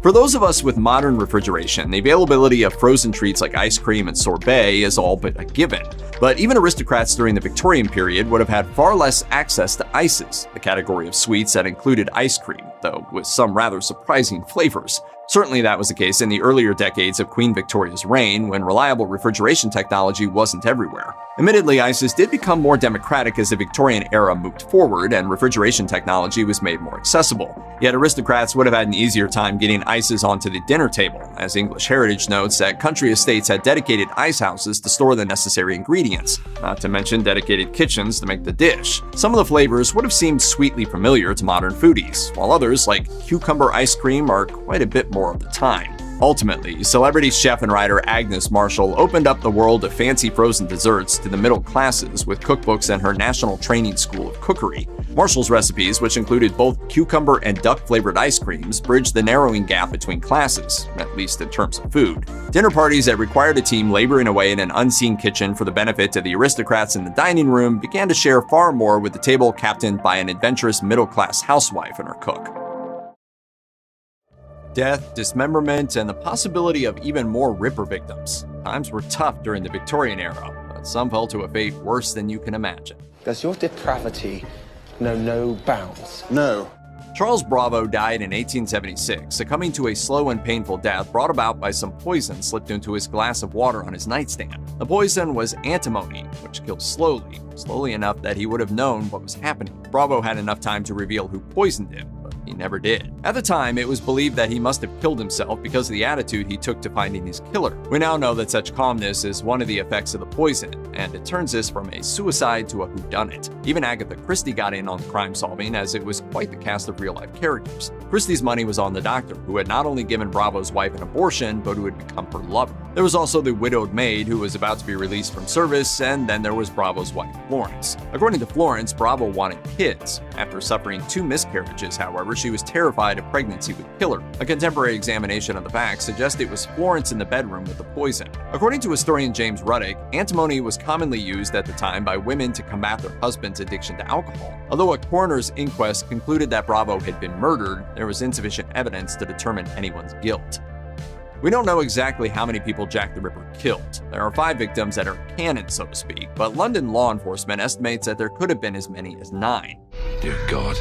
For those of us with modern refrigeration, the availability of frozen treats like ice cream and sorbet is all but a given. But even aristocrats during the Victorian period would have had far less access to ices, the category of sweets that included ice cream, though with some rather surprising flavors. Certainly that was the case in the earlier decades of Queen Victoria's reign, when reliable refrigeration technology wasn't everywhere. Admittedly, ices did become more democratic as the Victorian era moved forward and refrigeration technology was made more accessible. Yet aristocrats would have had an easier time getting ices onto the dinner table, as English Heritage notes that country estates had dedicated ice houses to store the necessary ingredients, not to mention dedicated kitchens to make the dish. Some of the flavors would have seemed sweetly familiar to modern foodies, while others, like cucumber ice cream, are quite a bit more of the time. Ultimately, celebrity chef and writer Agnes Marshall opened up the world of fancy frozen desserts to the middle classes with cookbooks and her National Training School of Cookery. Marshall's recipes, which included both cucumber and duck-flavored ice creams, bridged the narrowing gap between classes, at least in terms of food. Dinner parties that required a team laboring away in an unseen kitchen for the benefit of the aristocrats in the dining room began to share far more with the table captained by an adventurous middle-class housewife and her cook. Death, dismemberment, and the possibility of even more Ripper victims. Times were tough during the Victorian era, but some fell to a fate worse than you can imagine. Does your depravity know no bounds? No. Charles Bravo died in 1876, succumbing to a slow and painful death brought about by some poison slipped into his glass of water on his nightstand. The poison was antimony, which kills slowly enough that he would have known what was happening. Bravo had enough time to reveal who poisoned him, but he never did. At the time, it was believed that he must have killed himself because of the attitude he took to finding his killer. We now know that such calmness is one of the effects of the poison, and it turns this from a suicide to a whodunit. Even Agatha Christie got in on the crime solving, as it was quite the cast of real-life characters. Christie's money was on the doctor, who had not only given Bravo's wife an abortion, but who had become her lover. There was also the widowed maid who was about to be released from service, and then there was Bravo's wife, Florence. According to Florence, Bravo wanted kids. After suffering 2 miscarriages, however, she was terrified a pregnancy would kill her. A contemporary examination of the facts suggests it was Florence in the bedroom with the poison. According to historian James Ruddick, antimony was commonly used at the time by women to combat their husband's addiction to alcohol. Although a coroner's inquest concluded that Bravo had been murdered, there was insufficient evidence to determine anyone's guilt. We don't know exactly how many people Jack the Ripper killed. There are 5 victims that are canon, so to speak, but London law enforcement estimates that there could have been as many as 9. Dear God,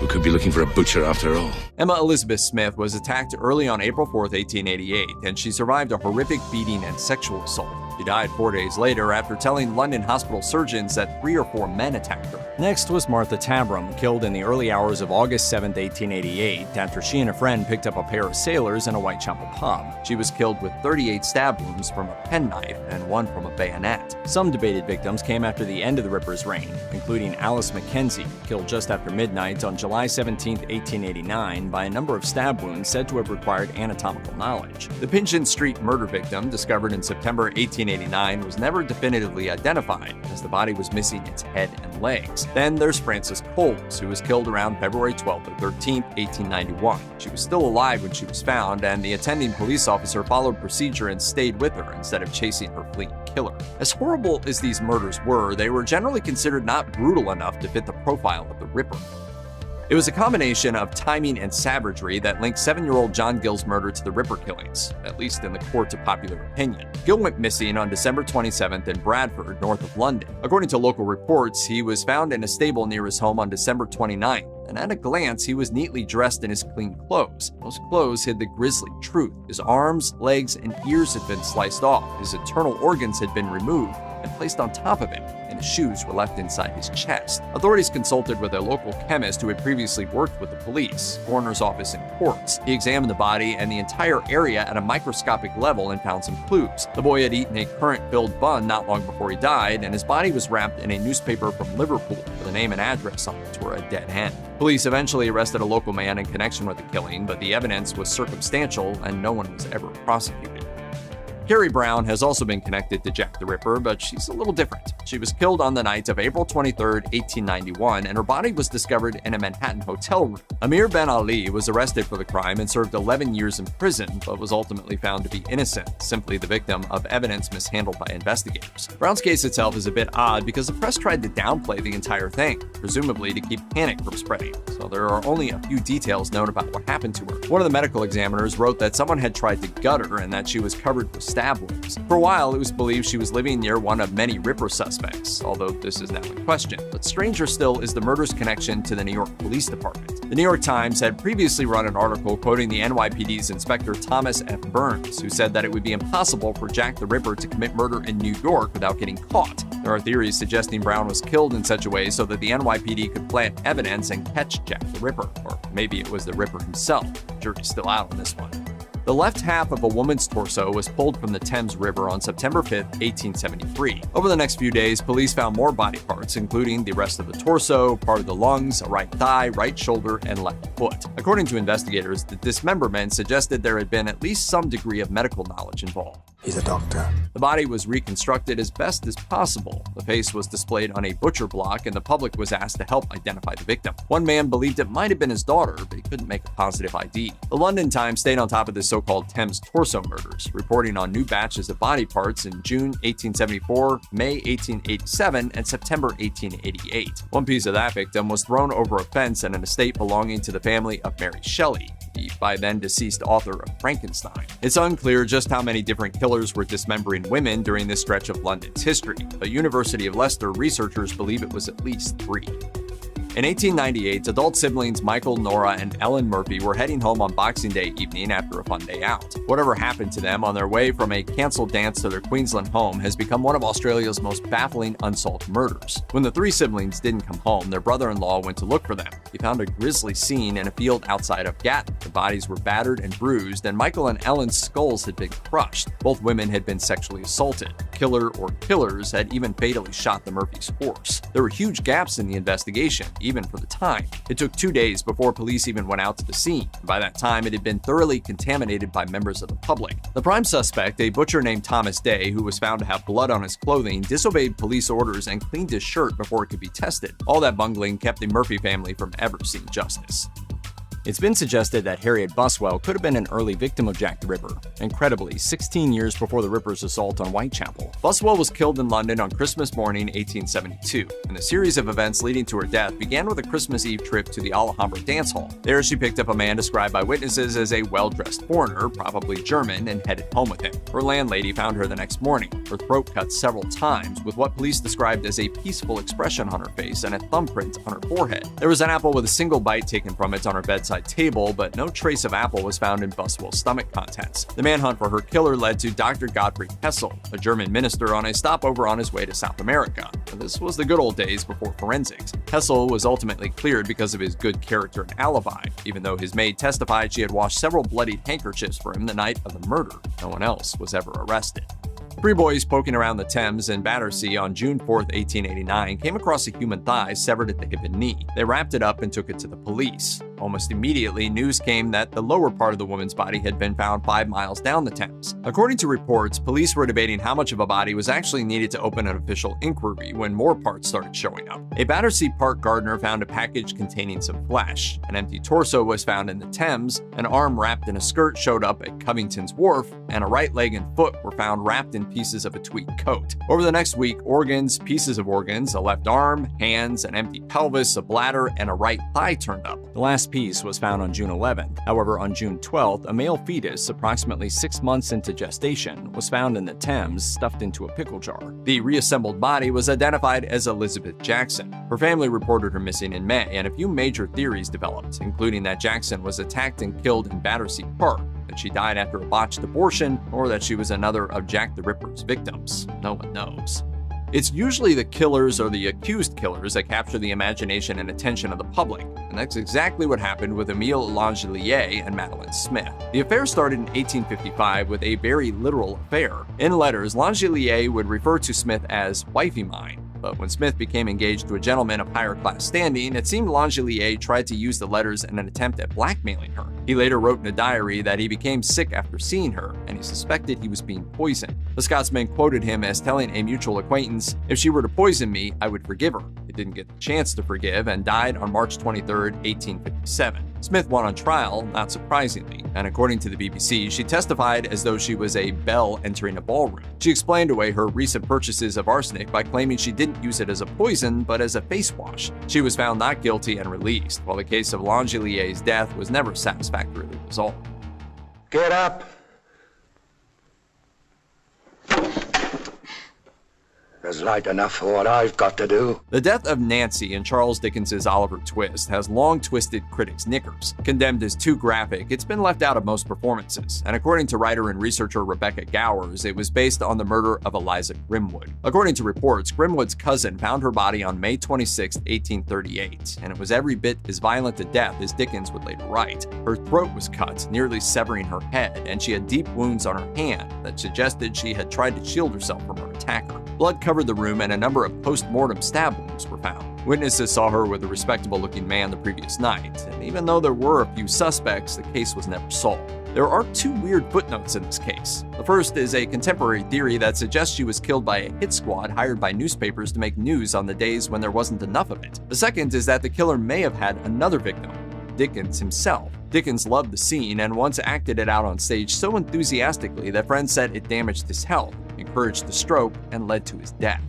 we could be looking for a butcher after all. Emma Elizabeth Smith was attacked early on April 4, 1888, and she survived a horrific beating and sexual assault. She died 4 days later after telling London hospital surgeons that 3 or 4 men attacked her. Next was Martha Tabram, killed in the early hours of August 7, 1888, after she and a friend picked up a pair of sailors in a Whitechapel pub. She was killed with 38 stab wounds from a penknife and 1 from a bayonet. Some debated victims came after the end of the Ripper's reign, including Alice Mackenzie, killed just after midnight on July 17, 1889, by a number of stab wounds said to have required anatomical knowledge. The Pinchin Street murder victim, discovered in September 1889, was never definitively identified, as the body was missing its head and legs. Then there's Frances Coles, who was killed around February 12 or 13, 1891. She was still alive when she was found, and the attending police officer followed procedure and stayed with her instead of chasing her fleeing killer. As horrible as these murders were, they were generally considered not brutal enough to fit the profile of the Ripper. It was a combination of timing and savagery that linked 7-year-old John Gill's murder to the Ripper killings, at least in the courts of popular opinion. Gill went missing on December 27th in Bradford, north of London. According to local reports, he was found in a stable near his home on December 29th. And at a glance, he was neatly dressed in his clean clothes. Those clothes hid the grisly truth. His arms, legs, and ears had been sliced off, his internal organs had been removed and placed on top of him, and his shoes were left inside his chest. Authorities consulted with a local chemist who had previously worked with the police, coroner's office, and courts. He examined the body and the entire area at a microscopic level and found some clues. The boy had eaten a currant-filled bun not long before he died, and his body was wrapped in a newspaper from Liverpool with a name and address on it, or a dead end. Police eventually arrested a local man in connection with the killing, but the evidence was circumstantial and no one was ever prosecuted. Carrie Brown has also been connected to Jack the Ripper, but she's a little different. She was killed on the night of April 23, 1891, and her body was discovered in a Manhattan hotel room. Amir Ben Ali was arrested for the crime and served 11 years in prison, but was ultimately found to be innocent, simply the victim of evidence mishandled by investigators. Brown's case itself is a bit odd because the press tried to downplay the entire thing, presumably to keep panic from spreading, so there are only a few details known about what happened to her. One of the medical examiners wrote that someone had tried to gut her and that she was covered with stab wounds. For a while, it was believed she was living near one of many Ripper suspects, although this is now in question. But stranger still is the murder's connection to the New York Police Department. The New York Times had previously run an article quoting the NYPD's Inspector Thomas F. Burns, who said that it would be impossible for Jack the Ripper to commit murder in New York without getting caught. There are theories suggesting Brown was killed in such a way so that the NYPD could plant evidence and catch Jack the Ripper, or maybe it was the Ripper himself. The jury's still out on this one. The left half of a woman's torso was pulled from the Thames River on September 5, 1873. Over the next few days, police found more body parts, including the rest of the torso, part of the lungs, a right thigh, right shoulder, and left foot. According to investigators, the dismemberment suggested there had been at least some degree of medical knowledge involved. He's a doctor. The body was reconstructed as best as possible. The face was displayed on a butcher block, and the public was asked to help identify the victim. One man believed it might have been his daughter, but he couldn't make a positive ID. The London Times stayed on top of this so-called Thames torso murders, reporting on new batches of body parts in June 1874, May 1887, and September 1888. One piece of that victim was thrown over a fence in an estate belonging to the family of Mary Shelley, the by then deceased author of Frankenstein. It's unclear just how many different killers were dismembering women during this stretch of London's history, but University of Leicester researchers believe it was at least 3. In 1898, adult siblings Michael, Nora, and Ellen Murphy were heading home on Boxing Day evening after a fun day out. Whatever happened to them on their way from a cancelled dance to their Queensland home has become one of Australia's most baffling unsolved murders. When the 3 siblings didn't come home, their brother-in-law went to look for them. He found a grisly scene in a field outside of Gatton. The bodies were battered and bruised, and Michael and Ellen's skulls had been crushed. Both women had been sexually assaulted. Killer or killers had even fatally shot the Murphys' horse. There were huge gaps in the investigation, even for the time. It took 2 days before police even went out to the scene. By that time, it had been thoroughly contaminated by members of the public. The prime suspect, a butcher named Thomas Day, who was found to have blood on his clothing, disobeyed police orders and cleaned his shirt before it could be tested. All that bungling kept the Murphy family from ever seeing justice. It's been suggested that Harriet Buswell could have been an early victim of Jack the Ripper. Incredibly, 16 years before the Ripper's assault on Whitechapel. Buswell was killed in London on Christmas morning 1872, and the series of events leading to her death began with a Christmas Eve trip to the Alhambra dance hall. There she picked up a man described by witnesses as a well-dressed foreigner, probably German, and headed home with him. Her landlady found her the next morning, her throat cut several times, with what police described as a peaceful expression on her face and a thumbprint on her forehead. There was an apple with a single bite taken from it on her bedside table, but no trace of apple was found in Buswell's stomach contents. The manhunt for her killer led to Dr. Gottfried Hessel, a German minister on a stopover on his way to South America. This was the good old days before forensics. Hessel was ultimately cleared because of his good character and alibi, even though his maid testified she had washed several bloodied handkerchiefs for him the night of the murder. No one else was ever arrested. 3 boys poking around the Thames in Battersea on June 4, 1889 came across a human thigh severed at the hip and knee. They wrapped it up and took it to the police. Almost immediately, news came that the lower part of the woman's body had been found 5 miles down the Thames. According to reports, police were debating how much of a body was actually needed to open an official inquiry when more parts started showing up. A Battersea Park gardener found a package containing some flesh. An empty torso was found in the Thames, an arm wrapped in a skirt showed up at Covington's Wharf, and a right leg and foot were found wrapped in pieces of a tweed coat. Over the next week, organs, pieces of organs, a left arm, hands, an empty pelvis, a bladder, and a right thigh turned up. The last piece was found on June 11th. However, on June 12th, a male fetus, approximately 6 months into gestation, was found in the Thames, stuffed into a pickle jar. The reassembled body was identified as Elizabeth Jackson. Her family reported her missing in May, and a few major theories developed, including that Jackson was attacked and killed in Battersea Park, that she died after a botched abortion, or that she was another of Jack the Ripper's victims. No one knows. It's usually the killers or the accused killers that capture the imagination and attention of the public, and that's exactly what happened with Emile Langelier and Madeline Smith. The affair started in 1855 with a very literal affair. In letters, Langelier would refer to Smith as wifey mine. But when Smith became engaged to a gentleman of higher class standing, it seemed Langelier tried to use the letters in an attempt at blackmailing her. He later wrote in a diary that he became sick after seeing her, and he suspected he was being poisoned. The Scotsman quoted him as telling a mutual acquaintance, "If she were to poison me, I would forgive her." He didn't get the chance to forgive and died on March 23, 1857. Smith won on trial, not surprisingly, and according to the BBC, she testified as though she was a belle entering a ballroom. She explained away her recent purchases of arsenic by claiming she didn't use it as a poison, but as a face wash. She was found not guilty and released, while the case of Langelier's death was never satisfactorily resolved. Get up! There's light enough for what I've got to do. The death of Nancy in Charles Dickens's Oliver Twist has long twisted critics' knickers. Condemned as too graphic, it's been left out of most performances, and according to writer and researcher Rebecca Gowers, it was based on the murder of Eliza Grimwood. According to reports, Grimwood's cousin found her body on May 26, 1838, and it was every bit as violent a death as Dickens would later write. Her throat was cut, nearly severing her head, and she had deep wounds on her hand that suggested she had tried to shield herself from her attacker. Blood covered the room, and a number of post-mortem stab wounds were found. Witnesses saw her with a respectable-looking man the previous night, and even though there were a few suspects, the case was never solved. There are two weird footnotes in this case. The first is a contemporary theory that suggests she was killed by a hit squad hired by newspapers to make news on the days when there wasn't enough of it. The second is that the killer may have had another victim, Dickens himself. Dickens loved the scene and once acted it out on stage so enthusiastically that friends said it damaged his health, encouraged the stroke, and led to his death.